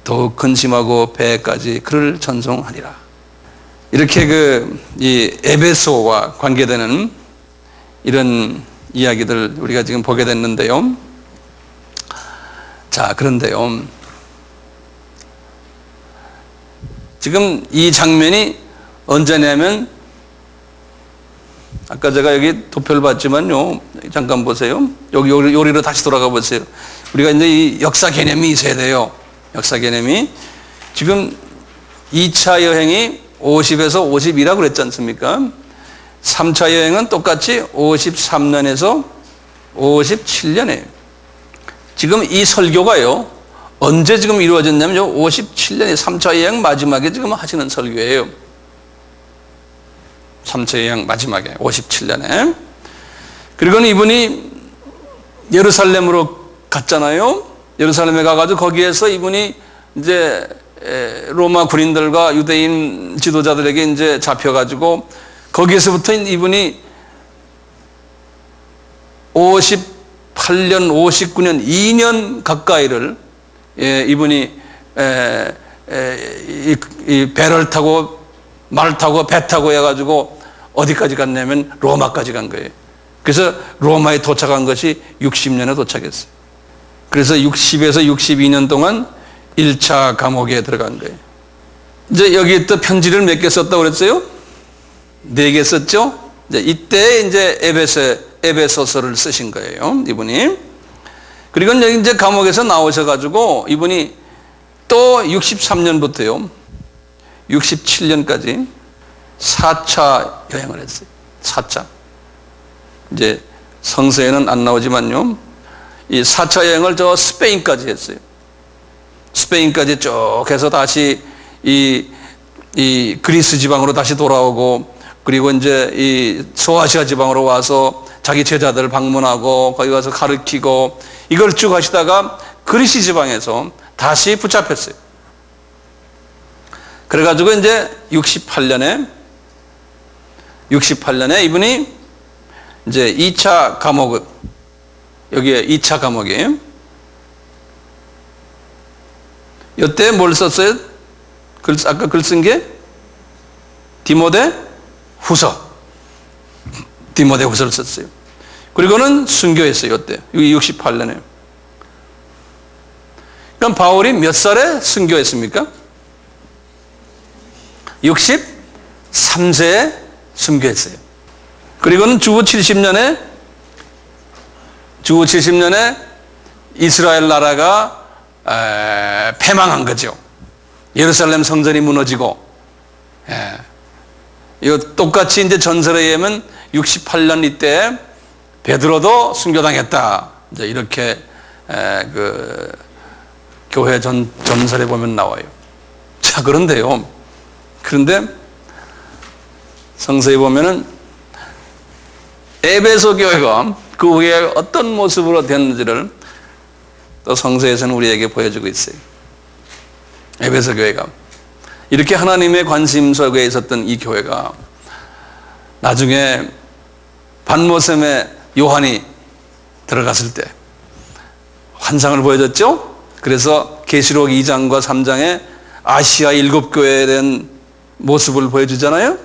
더욱 근심하고 배까지 그를 전송하니라. 이렇게 이 에베소와 관계되는 이런 이야기들 우리가 지금 보게 됐는데요. 자, 그런데요. 지금 이 장면이 언제냐면 아까 제가 여기 도표를 봤지만요. 잠깐 보세요. 요리로 다시 돌아가 보세요. 우리가 이제 이 역사 개념이 있어야 돼요. 역사 개념이. 지금 2차 여행이 50에서 52라고 그랬지 않습니까? 3차 여행은 똑같이 53년에서 57년이에요. 지금 이 설교가요. 언제 지금 이루어졌냐면 57년에 3차 여행 마지막에 지금 하시는 설교예요. 3차 여행 마지막에 57년에. 그리고는 이분이 예루살렘으로 갔잖아요. 예루살렘에 가가지고 거기에서 이분이 이제 로마 군인들과 유대인 지도자들에게 이제 잡혀가지고 거기에서부터 이분이 58년, 59년, 2년 가까이를 이분이 이 배를 타고 말 타고 배 타고 해가지고 어디까지 갔냐면 로마까지 간 거예요. 그래서 로마에 도착한 것이 60년에 도착했어요. 그래서 60에서 62년 동안 1차 감옥에 들어간 거예요. 이제 여기 또 편지를 몇 개 썼다고 그랬어요? 4개 썼죠? 이때 이제 에베소서를 쓰신 거예요, 이분이. 그리고 여기 이제 감옥에서 나오셔가지고 이분이 또 63년부터요, 67년까지 4차 여행을 했어요. 4차. 이제 성서에는 안 나오지만요, 이 4차 여행을 저 스페인까지 했어요. 스페인까지 쭉 해서 다시 이 그리스 지방으로 다시 돌아오고, 그리고 이제 이 소아시아 지방으로 와서 자기 제자들을 방문하고 거기 가서 가르치고, 이걸 쭉 하시다가 그리스 지방에서 다시 붙잡혔어요. 그래가지고 이제 68년에 이분이 이제 2차 감옥, 여기에 2차 감옥이에요. 이때 뭘 썼어요? 아까 글 쓴 게 디모데 후서를 썼어요. 그리고는 순교했어요. 이때 68년에. 그럼 바울이 몇 살에 순교했습니까? 63세에 순교했어요. 그리고는 주후 70년에 주 70년에 이스라엘 나라가 패망한 거죠. 예루살렘 성전이 무너지고, 이거 똑같이 이제 전설에 의하면 68년 이때 베드로도 순교당했다. 이제 이렇게 그 교회 전설에 보면 나와요. 자, 그런데 성서에 보면은 에베소 교회가 그 후에 어떤 모습으로 됐는지를 또 성서에서는 우리에게 보여주고 있어요. 에베소 교회가 이렇게 하나님의 관심 속에 있었던 이 교회가 나중에 반모섬에 요한이 들어갔을 때 환상을 보여줬죠. 그래서 계시록 2장과 3장에 아시아 7교회에 대한 모습을 보여주잖아요.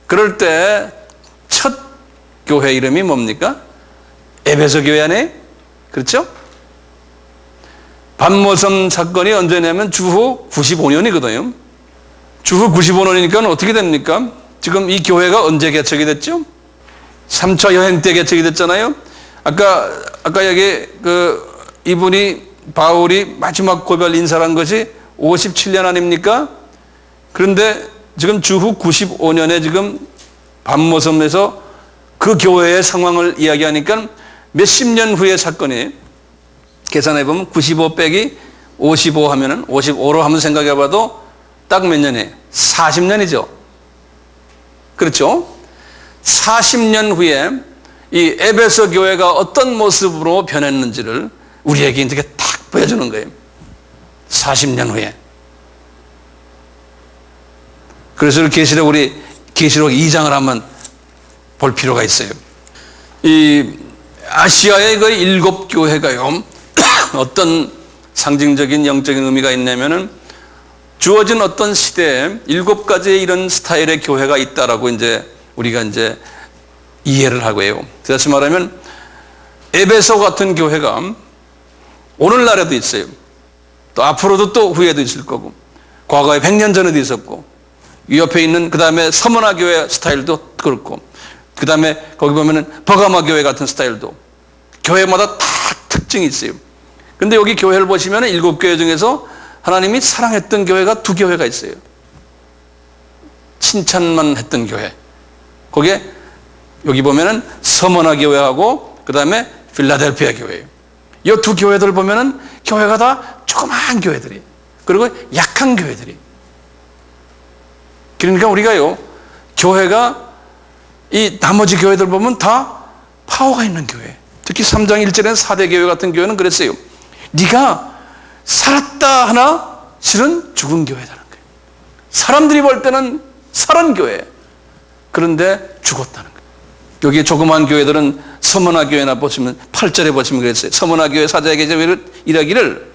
그럴 때 첫 교회 이름이 뭡니까? 에베소 교회 아니에요? 그렇죠? 반모섬 사건이 언제냐면 주후 95년이거든요. 주후 95년이니까 어떻게 됩니까? 지금 이 교회가 언제 개척이 됐죠? 3차 여행 때 개척이 됐잖아요. 아까 여기 이분이 바울이 마지막 고별 인사를 한 것이 57년 아닙니까? 그런데 지금 주후 95년에 지금 반모섬에서 그 교회의 상황을 이야기하니까 몇십 년 후의 사건이, 계산해 보면 95 빼기 55 하면은 55로 한번 생각해 봐도 딱 몇 년이에요? 40년이죠. 그렇죠? 40년 후에 이 에베소 교회가 어떤 모습으로 변했는지를 우리에게 이렇게 딱 보여주는 거예요. 40년 후에. 그래서 계시록 2장을 한번 볼 필요가 있어요. 이 아시아의 그 7교회가요, 어떤 상징적인 영적인 의미가 있냐면은 주어진 어떤 시대에 7가지의 이런 스타일의 교회가 있다라고 이제 우리가 이제 이해를 하고 해요. 다시 말하면 에베소 같은 교회가 오늘날에도 있어요. 또 앞으로도 또 후에도 있을 거고, 과거에 100년 전에도 있었고, 이 옆에 있는 그 다음에 서머나 교회 스타일도 그렇고, 그 다음에 거기 보면은 버가마 교회 같은 스타일도, 교회마다 다 특징이 있어요. 근데 여기 교회를 보시면은 7교회 중에서 하나님이 사랑했던 교회가 2교회가 있어요. 칭찬만 했던 교회. 거기에 여기 보면은 서머나 교회하고 그 다음에 필라델피아 교회예요. 이 2교회들 보면은 교회가 다 조그마한 교회들이, 그리고 약한 교회들이. 그러니까 우리가요, 교회가 이 나머지 교회들 보면 다 파워가 있는 교회. 특히 3장 1절에는 4대 교회 같은 교회는 그랬어요. 네가 살았다 하나 실은 죽은 교회라는 거예요. 사람들이 볼 때는 살은 교회, 그런데 죽었다는 거예요. 여기 조그만 교회들은 서머나 교회나 보시면 8절에 보시면 그랬어요. 서머나 교회 사자에게 이르기를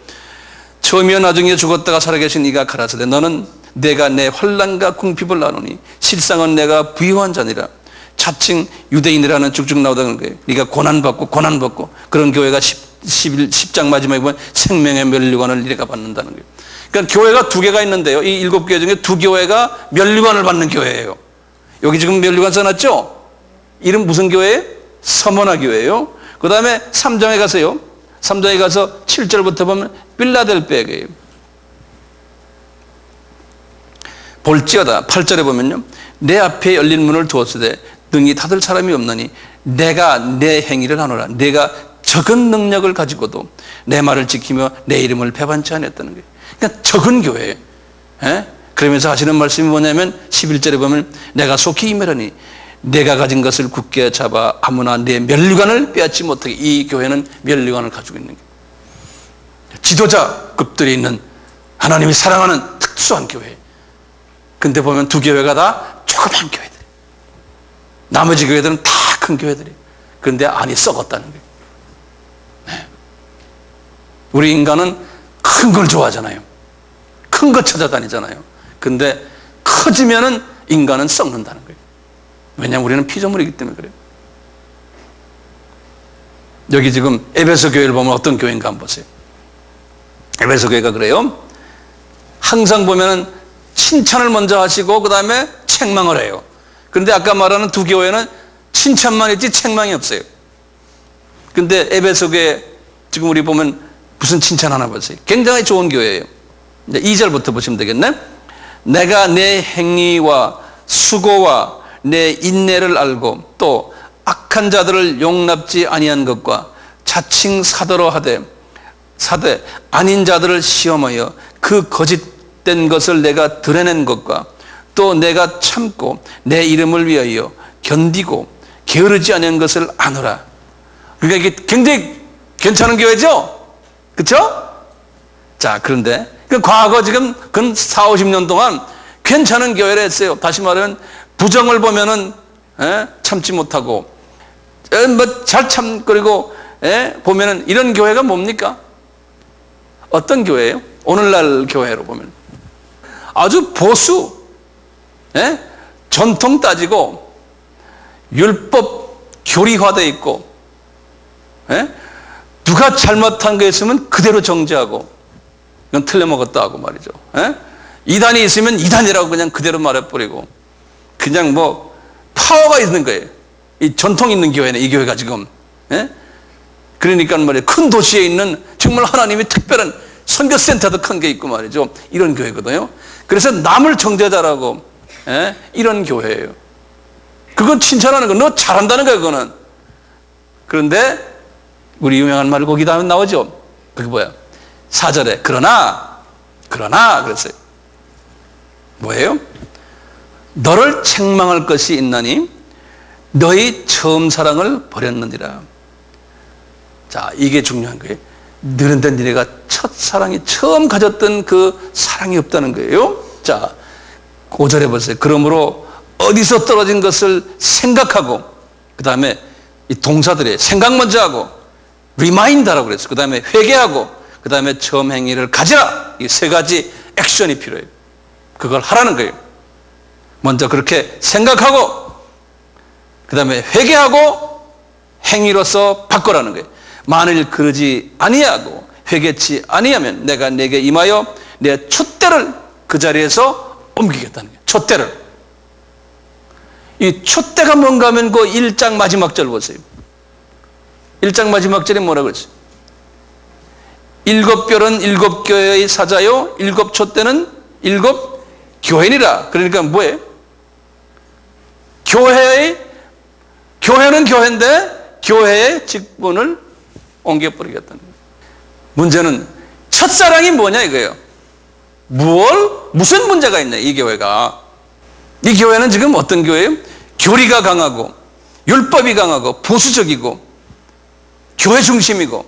처음이여 나중에 죽었다가 살아계신 이가 가라사대 너는 내가 내 환난과 궁핍을 나누니 실상은 내가 부유한 자니라. 자칭 유대인이라는 쭉쭉 나오다는 거예요. 네가 고난받고 그런 교회가 10장 마지막에 보면 생명의 면류관을 네가 받는다는 거예요. 그러니까 교회가 2개가 있는데요, 이 7교회 중에 2교회가 면류관을 받는 교회예요. 여기 지금 면류관 써놨죠? 이름 무슨 교회예요? 서머나 교회예요. 그 다음에 3장에 가세요. 3장에 가서 7절부터 보면 필라델피아 교회예요. 볼지어다 8절에 보면요, 내 앞에 열린 문을 두었으되 능히 닫을 사람이 없나니 내가 내 행위를 하노라. 내가 적은 능력을 가지고도 내 말을 지키며 내 이름을 배반치 않았다는 거예요. 그러니까 적은 교회예요. 그러면서 하시는 말씀이 뭐냐면 11절에 보면 내가 속히 임하려니 내가 가진 것을 굳게 잡아 아무나 내 면류관을 빼앗지 못하게. 이 교회는 면류관을 가지고 있는 거예요. 지도자급들이 있는 하나님이 사랑하는 특수한 교회. 근데 보면 2교회가 다 조그만 교회들, 나머지 교회들은 다 큰 교회들이에요. 그런데 안이 썩었다는 거예요. 네. 우리 인간은 큰 걸 좋아하잖아요. 큰 거 찾아다니잖아요. 근데 커지면은 인간은 썩는다는 거예요. 왜냐하면 우리는 피조물이기 때문에 그래요. 여기 지금 에베소 교회를 보면 어떤 교회인가 한번 보세요. 에베소 교회가 그래요. 항상 보면은 칭찬을 먼저 하시고 그 다음에 책망을 해요. 그런데 아까 말하는 2교회는 칭찬만 했지 책망이 없어요. 근데 에베소교회 지금 우리 보면 무슨 칭찬하나 보세요. 굉장히 좋은 교회예요. 2절부터 보시면 되겠네. 내가 내 행위와 수고와 내 인내를 알고 또 악한 자들을 용납지 아니한 것과 자칭 사도로 사대 아닌 자들을 시험하여 그 거짓된 것을 내가 드러낸 것과 또 내가 참고 내 이름을 위하여 견디고 게으르지 않은 것을 아노라. 그러니까 이게 굉장히 괜찮은 교회죠? 그렇죠? 자, 그런데 그 과거 지금 근 4, 50년 동안 괜찮은 교회를 했어요. 다시 말하면 부정을 보면은 참지 못하고 뭐 잘 참그리고 보면은 이런 교회가 뭡니까? 어떤 교회예요? 오늘날 교회로 보면 아주 보수, 전통 따지고 율법 교리화되어 있고, 누가 잘못한 거 있으면 그대로 정죄하고 이건 틀려먹었다 하고 말이죠. 이단이 있으면 이단이라고 그냥 그대로 말해버리고 그냥 뭐 파워가 있는 거예요. 이 전통 있는 교회네, 이 교회가 지금. 그러니까 말이에요. 큰 도시에 있는 정말 하나님이 특별한 선교센터도 큰 게 있고 말이죠. 이런 교회거든요. 그래서 남을 정죄자라고 이런 교회예요. 그건 칭찬하는 거, 너 잘한다는 거예요, 그거는. 그런데 우리 유명한 말 거기 다음에 나오죠. 그게 뭐야? 4절에 그러나 그랬어요. 뭐예요? 너를 책망할 것이 있나니 너희 처음 사랑을 버렸느니라. 자, 이게 중요한 거예요. 너는데 니네가 첫사랑이 처음 가졌던 그 사랑이 없다는 거예요. 자, 5절에 보세요. 그러므로 어디서 떨어진 것을 생각하고, 그 다음에 이 동사들이 생각 먼저 하고 리마인드라고 그랬어요. 그 다음에 회개하고, 그 다음에 처음 행위를 가지라. 이 세 가지 액션이 필요해요. 그걸 하라는 거예요. 먼저 그렇게 생각하고, 그 다음에 회개하고 행위로서 바꾸라는 거예요. 만일 그러지 아니하고 회개치 아니하면 내가 내게 임하여 내 촛대를 그 자리에서 옮기겠다는 거예요. 촛대를. 이 촛대가 뭔가 하면 그 1장 마지막 절 보세요. 1장 마지막 절에 뭐라고 그랬어요? 7별은 7교회의 사자요 7촛대는 7교회니라. 그러니까 뭐예요? 교회는 교회인데 교회의 직분을 옮겨버리겠다는 거예요. 문제는 첫사랑이 뭐냐 이거예요. 무슨 문제가 있냐 이 교회가. 이 교회는 지금 어떤 교회예요? 교리가 강하고 율법이 강하고 보수적이고 교회 중심이고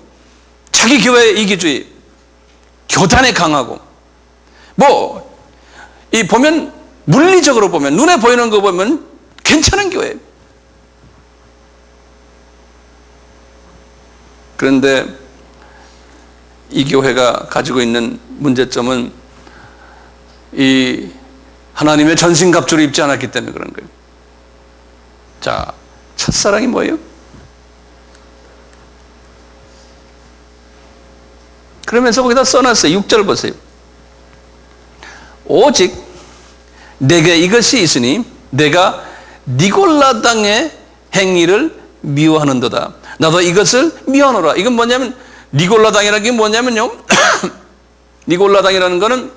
자기 교회 이기주의, 교단에 강하고 이 보면 물리적으로 보면 눈에 보이는 거 보면 괜찮은 교회예요. 그런데 이 교회가 가지고 있는 문제점은 이 하나님의 전신갑주를 입지 않았기 때문에 그런 거예요. 자, 첫사랑이 뭐예요? 그러면서 거기다 써놨어요. 6절 보세요. 오직 내게 이것이 있으니 내가 니골라당의 행위를 미워하는도다. 나도 이것을 미워하노라. 이건 뭐냐면 니골라당이라는 게 뭐냐면요. 니골라당이라는 거는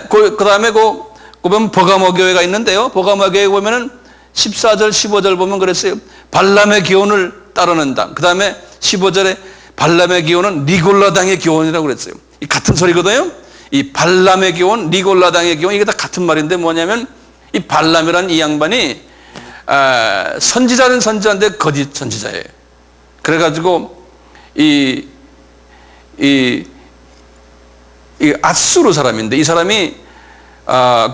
그 다음에 보면 버가모 교회가 있는데요. 버가모 교회 보면은 14절 15절 보면 그랬어요. 발람의 교훈을 따르는다. 그 다음에 15절에 발람의 교훈은 니골라당의 교훈이라고 그랬어요. 이 같은 소리거든요. 이 발람의 교훈, 니골라당의 교훈, 이게 다 같은 말인데 뭐냐면 이 발람이라는 이 양반이 선지자는 선지자인데 거짓 선지자예요. 그래가지고 이 아수르 사람인데 이 사람이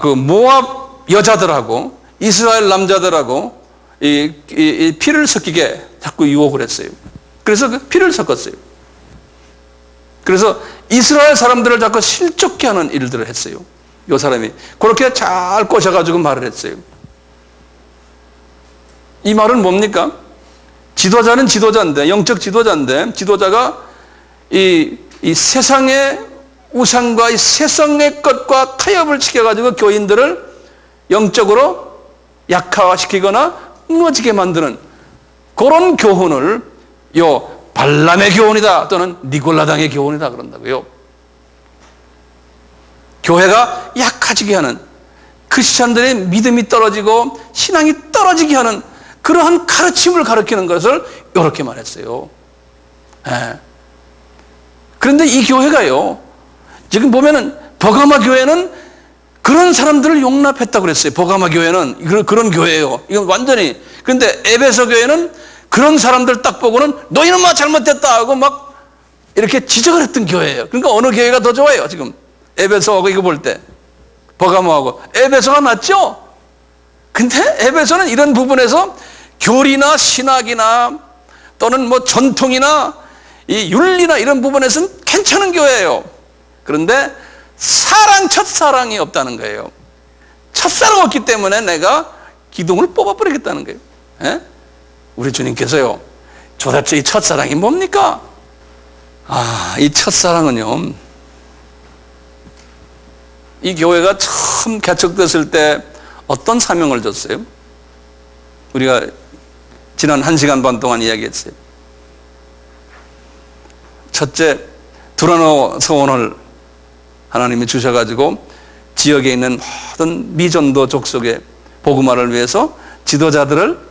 그 모압 여자들하고 이스라엘 남자들하고 이 피를 섞이게 자꾸 유혹을 했어요. 그래서 그 피를 섞었어요. 그래서 이스라엘 사람들을 자꾸 실족케 하는 일들을 했어요. 이 사람이 그렇게 잘 꼬셔가지고 말을 했어요. 이 말은 뭡니까? 지도자는 지도자인데, 영적 지도자인데, 지도자가 이 세상의 우상과 이 세상의 것과 타협을 시켜가지고 교인들을 영적으로 약화시키거나 무너지게 만드는 그런 교훈을 발람의 교훈이다 또는 니골라당의 교훈이다 그런다고요. 교회가 약해지게 하는, 크리스찬들의 믿음이 떨어지고 신앙이 떨어지게 하는 그러한 가르침을 가르치는 것을 이렇게 말했어요. 예. 그런데 이 교회가요, 지금 보면은 버가마 교회는 그런 사람들을 용납했다고 그랬어요. 버가마 교회는 그런 교회예요. 이건 완전히. 그런데 에베소 교회는 그런 사람들 딱 보고는 너희는 막 잘못됐다 하고 막 이렇게 지적을 했던 교회예요. 그러니까 어느 교회가 더 좋아요, 지금? 에베소하고 이거 볼 때. 버가모하고. 에베소가 낫죠? 근데 에베소는 이런 부분에서 교리나 신학이나 또는 뭐 전통이나 이 윤리나 이런 부분에서는 괜찮은 교회예요. 그런데 첫사랑이 없다는 거예요. 첫사랑 없기 때문에 내가 기둥을 뽑아버리겠다는 거예요. 예? 우리 주님께서요, 도대체 이 첫사랑이 뭡니까? 이 첫사랑은요, 이 교회가 처음 개척됐을 때 어떤 사명을 줬어요? 우리가 지난 1시간 반 동안 이야기했어요. 첫째, 두라노 서원을 하나님이 주셔가지고 지역에 있는 모든 미전도 족속의 복음화를 위해서 지도자들을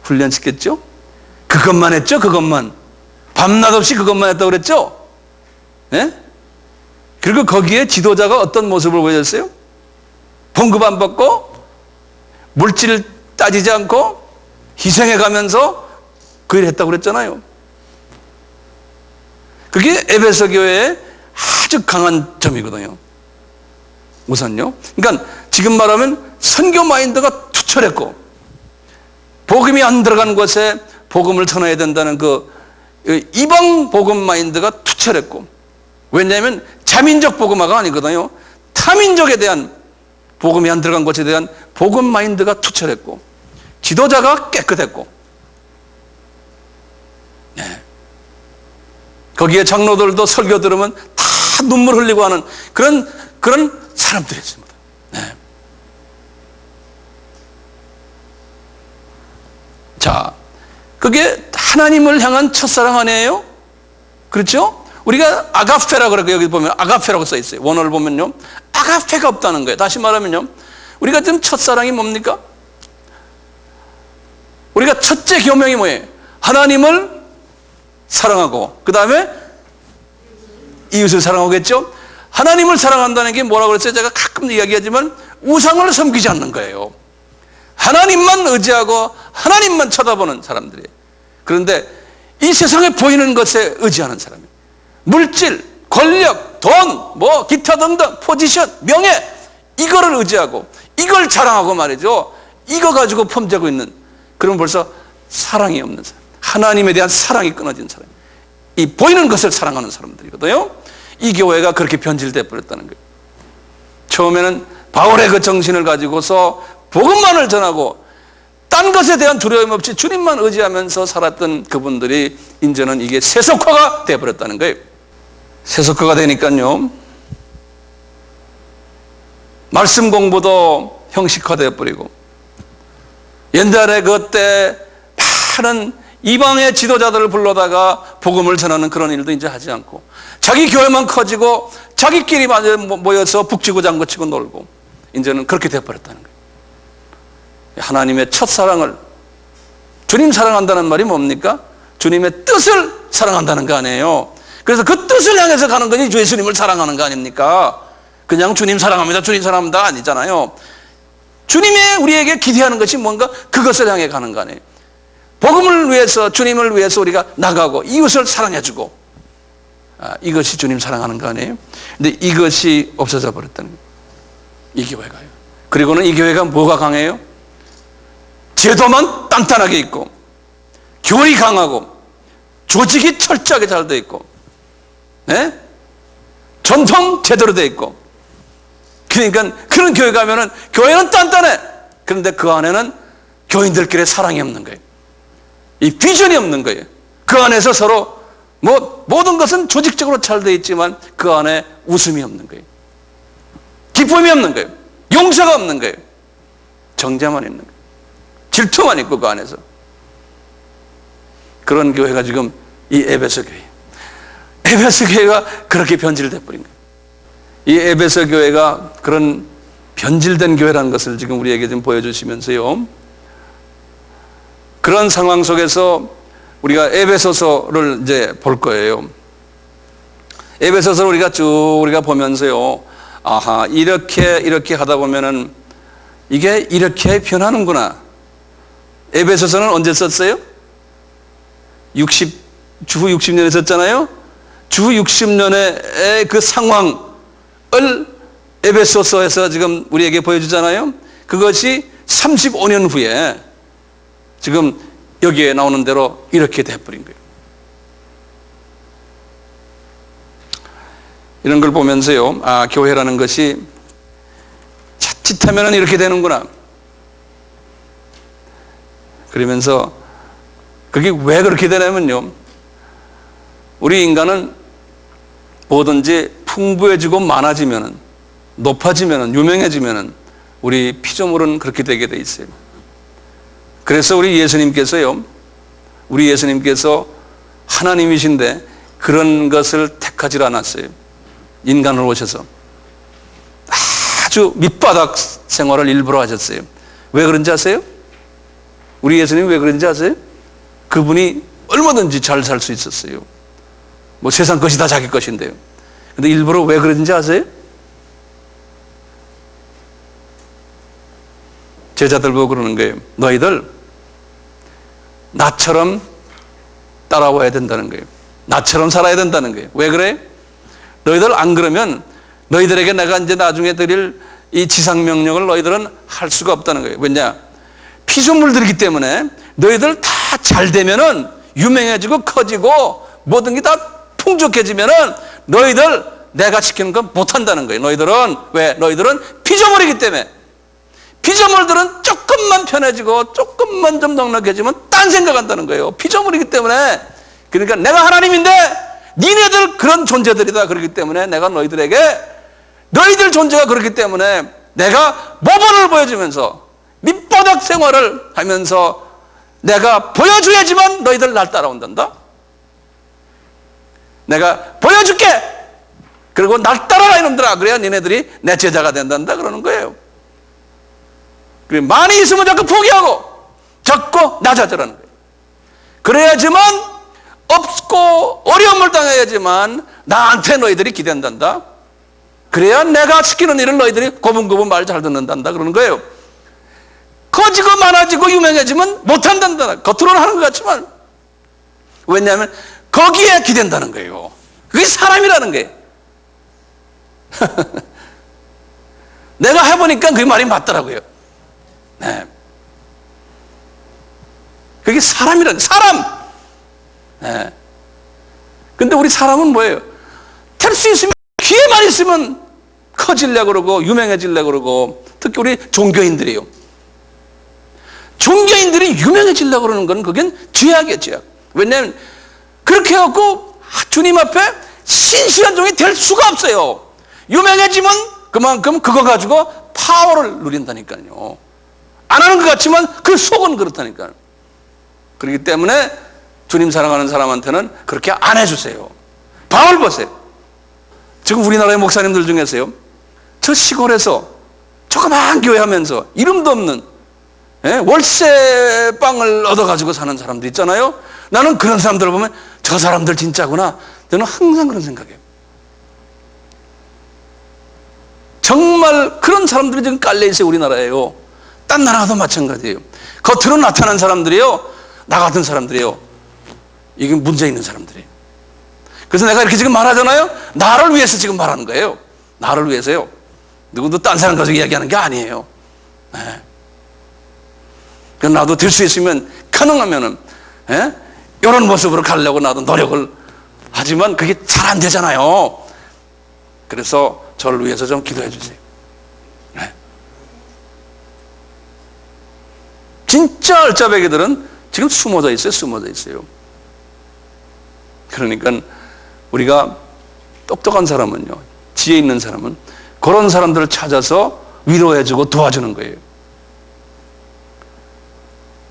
훈련시켰죠. 그것만 했죠. 그것만. 밤낮 없이 그것만 했다고 그랬죠. 네? 그리고 거기에 지도자가 어떤 모습을 보여줬어요? 봉급 안 받고 물질을 따지지 않고 희생해 가면서 그 일을 했다고 그랬잖아요. 그게 에베소 교회의 아주 강한 점이거든요. 우선요. 그러니까 지금 말하면 선교 마인드가 투철했고, 복음이 안 들어간 곳에 복음을 전해야 된다는 그 이방 복음 마인드가 투철했고, 왜냐하면 자민족 복음화가 아니거든요. 타민족에 대한 복음이 안 들어간 곳에 대한 복음 마인드가 투철했고, 지도자가 깨끗했고, 네. 거기에 장로들도 설교 들으면 다 눈물 흘리고 하는 그런 사람들이었습니다. 네. 자, 그게 하나님을 향한 첫사랑 아니에요? 그렇죠? 우리가 아가페라고 그러고, 여기 보면 아가페라고 써 있어요. 원어를 보면요, 아가페가 없다는 거예요. 다시 말하면요, 우리가 지금 첫사랑이 뭡니까? 우리가 첫째 계명이 뭐예요? 하나님을 사랑하고, 그 다음에 이웃을 사랑하겠죠? 하나님을 사랑한다는 게 뭐라고 그랬어요? 제가 가끔 이야기하지만 우상을 섬기지 않는 거예요. 하나님만 의지하고 하나님만 쳐다보는 사람들이에요. 그런데 이 세상에 보이는 것에 의지하는 사람이에요. 물질, 권력, 돈, 뭐 기타 등등, 포지션, 명예, 이거를 의지하고 이걸 자랑하고 말이죠. 이거 가지고 폼재고 있는, 그러면 벌써 사랑이 없는 사람, 하나님에 대한 사랑이 끊어진 사람, 이 보이는 것을 사랑하는 사람들이거든요. 이 교회가 그렇게 변질돼 버렸다는 거예요. 처음에는 바울의 그 정신을 가지고서 복음만을 전하고 딴 것에 대한 두려움 없이 주님만 의지하면서 살았던 그분들이 이제는 이게 세속화가 되어버렸다는 거예요. 세속화가 되니까요, 말씀 공부도 형식화되어 버리고, 옛날에 그때 많은 이방의 지도자들을 불러다가 복음을 전하는 그런 일도 이제 하지 않고, 자기 교회만 커지고 자기끼리 모여서 북치고 장구치고 놀고, 이제는 그렇게 되어버렸다는 거예요. 하나님의 첫사랑을, 주님 사랑한다는 말이 뭡니까? 주님의 뜻을 사랑한다는 거 아니에요. 그래서 그 뜻을 향해서 가는 거니 예수님을 사랑하는 거 아닙니까? 그냥 주님 사랑합니다, 주님 사랑합니다 아니잖아요. 주님의 우리에게 기대하는 것이 뭔가, 그것을 향해 가는 거 아니에요. 복음을 위해서, 주님을 위해서 우리가 나가고 이웃을 사랑해주고, 이것이 주님 사랑하는 거 아니에요? 근데 이것이 없어져 버렸다는 거예요, 이 교회가요. 그리고는 이 교회가 뭐가 강해요? 제도만 단단하게 있고, 교리 강하고, 조직이 철저하게 잘 돼 있고, 네? 전통 제대로 돼 있고. 그러니까 그런 교회 가면은 교회는 단단해. 그런데 그 안에는 교인들끼리 사랑이 없는 거예요. 이 비전이 없는 거예요. 그 안에서 서로 모든 것은 조직적으로 잘 돼 있지만 그 안에 웃음이 없는 거예요. 기쁨이 없는 거예요. 용서가 없는 거예요. 정죄만 있는 거예요. 질투만 있고 그 안에서. 그런 교회가 지금 이 에베소 교회. 에베소 교회가 그렇게 변질돼 버린 거예요. 이 에베소 교회가 그런 변질된 교회라는 것을 지금 우리에게 좀 보여주시면서요. 그런 상황 속에서 우리가 에베소서를 이제 볼 거예요. 에베소서를 우리가 보면서요. 아하, 이렇게 하다 보면은 이게 이렇게 변하는구나. 에베소서는 언제 썼어요? 주 60년에 썼잖아요. 주 60년의 그 상황을 에베소서에서 지금 우리에게 보여주잖아요. 그것이 35년 후에 지금 여기에 나오는 대로 이렇게 돼버린 거예요. 이런 걸 보면서요, 아, 교회라는 것이 자칫하면 이렇게 되는구나. 그러면서 그게 왜 그렇게 되냐면요, 우리 인간은 뭐든지 풍부해지고 많아지면은, 높아지면은, 유명해지면은 우리 피조물은 그렇게 되게 돼 있어요. 그래서 우리 예수님께서 하나님이신데 그런 것을 택하지 않았어요. 인간으로 오셔서 아주 밑바닥 생활을 일부러 하셨어요. 왜 그런지 아세요? 우리 예수님이 왜 그런지 아세요? 그분이 얼마든지 잘 살 수 있었어요. 뭐 세상 것이 다 자기 것인데요. 근데 일부러 왜 그런지 아세요? 제자들 보고 그러는 거예요. 너희들 나처럼 따라와야 된다는 거예요. 나처럼 살아야 된다는 거예요. 왜 그래? 너희들 안 그러면 너희들에게 내가 이제 나중에 드릴 이 지상명령을 너희들은 할 수가 없다는 거예요. 왜냐? 피조물들이기 때문에 너희들 다 잘 되면은 유명해지고 커지고 모든 게 다 풍족해지면은 너희들 내가 시키는 건 못한다는 거예요. 너희들은 왜? 너희들은 피조물이기 때문에. 피조물들은 조금만 편해지고 조금만 좀 넉넉해지면 딴 생각한다는 거예요. 피조물이기 때문에. 그러니까 내가 하나님인데 니네들 그런 존재들이다. 그렇기 때문에 내가 너희들에게 너희들 존재가 그렇기 때문에 내가 모범을 보여주면서 밑바닥 생활을 하면서 내가 보여줘야지만 너희들 날 따라온단다. 내가 보여줄게. 그리고 날 따라라 이놈들아. 그래야 니네들이 내 제자가 된단다 그러는 거예요. 그리고 많이 있으면 자꾸 포기하고 적고 낮아지라는 거예요. 그래야지만 없고 어려움을 당해야지만 나한테 너희들이 기댄단다. 그래야 내가 시키는 일을 너희들이 고분고분 말 잘 듣는단다 그러는 거예요. 커지고 많아지고 유명해지면 못한단다. 겉으로는 하는 것 같지만 왜냐하면 거기에 기댄다는 거예요. 그게 사람이라는 거예요. 내가 해보니까 그 말이 맞더라고요. 네. 그게 사람이라는 사람. 네. 근데 우리 사람은 뭐예요? 될 수 있으면 기회만 있으면 커지려고 그러고 유명해지려고 그러고 특히 우리 종교인들이요. 종교인들이 유명해지려고 그러는 건 그건 죄악이에요, 죄악. 왜냐하면 그렇게 해갖고 주님 앞에 신실한 종이 될 수가 없어요. 유명해지면 그만큼 그거 가지고 파워를 누린다니까요. 안 하는 것 같지만 그 속은 그렇다니까요. 그렇기 때문에 주님 사랑하는 사람한테는 그렇게 안 해주세요. 바울 보세요. 지금 우리나라의 목사님들 중에서요, 저 시골에서 조그만 교회 하면서 이름도 없는 월세방을 얻어가지고 사는 사람들 있잖아요. 나는 그런 사람들을 보면 저 사람들 진짜구나. 저는 항상 그런 생각이에요. 정말 그런 사람들이 지금 깔려있어요. 우리나라에요. 딴 나라도 마찬가지예요. 겉으로 나타난 사람들이요, 나 같은 사람들이요, 이게 문제 있는 사람들이에요. 그래서 내가 이렇게 지금 말하잖아요. 나를 위해서 지금 말하는 거예요. 나를 위해서요. 누구도 딴 사람 가지고 이야기하는 게 아니에요. 네. 나도 될 수 있으면 가능하면은 이런 모습으로 가려고 나도 노력을 하지만 그게 잘 안 되잖아요. 그래서 저를 위해서 좀 기도해 주세요. 네. 진짜 알짜배기들은 지금 숨어져 있어요. 그러니까 우리가 똑똑한 사람은요, 지혜 있는 사람은 그런 사람들을 찾아서 위로해주고 도와주는 거예요.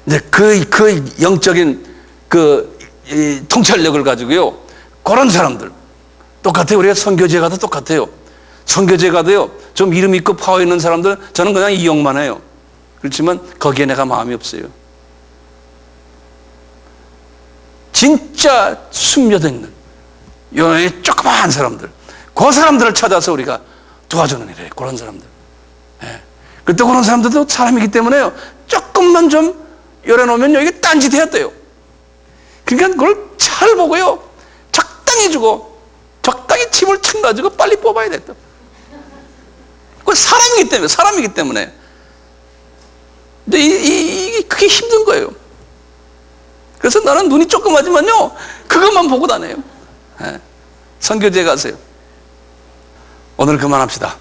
근데 그 영적인 그 이 통찰력을 가지고요. 그런 사람들. 똑같아요. 우리가 선교제 가도 똑같아요. 선교제 가도요. 좀 이름 있고 파워 있는 사람들 저는 그냥 이용만 해요. 그렇지만 거기에 내가 마음이 없어요. 진짜 순며있는 요 조그마한 사람들, 그 사람들을 찾아서 우리가 도와주는 일이에요. 그런 사람들. 예. 그때 그런 사람들도 사람이기 때문에요. 조금만 좀 열어놓으면 이게 딴짓해야 돼요. 그러니까 그걸 잘 보고요. 적당히 주고 적당히 팁을 탁 놔주고 빨리 뽑아야 돼. 그 사람이기 때문에. 근데 이게 그게 힘든 거예요. 그래서 나는 눈이 조그마지만요. 그것만 보고 다녀요. 예. 선교제 가세요. 오늘 그만합시다.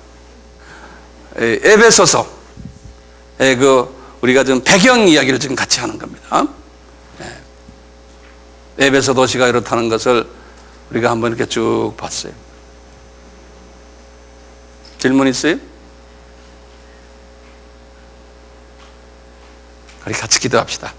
에베소서 우리가 좀 배경 이야기를 지금 같이 하는 겁니다. 에베소 도시가 이렇다는 것을 우리가 한번 이렇게 쭉 봤어요. 질문 있어요? 우리 같이 기도합시다.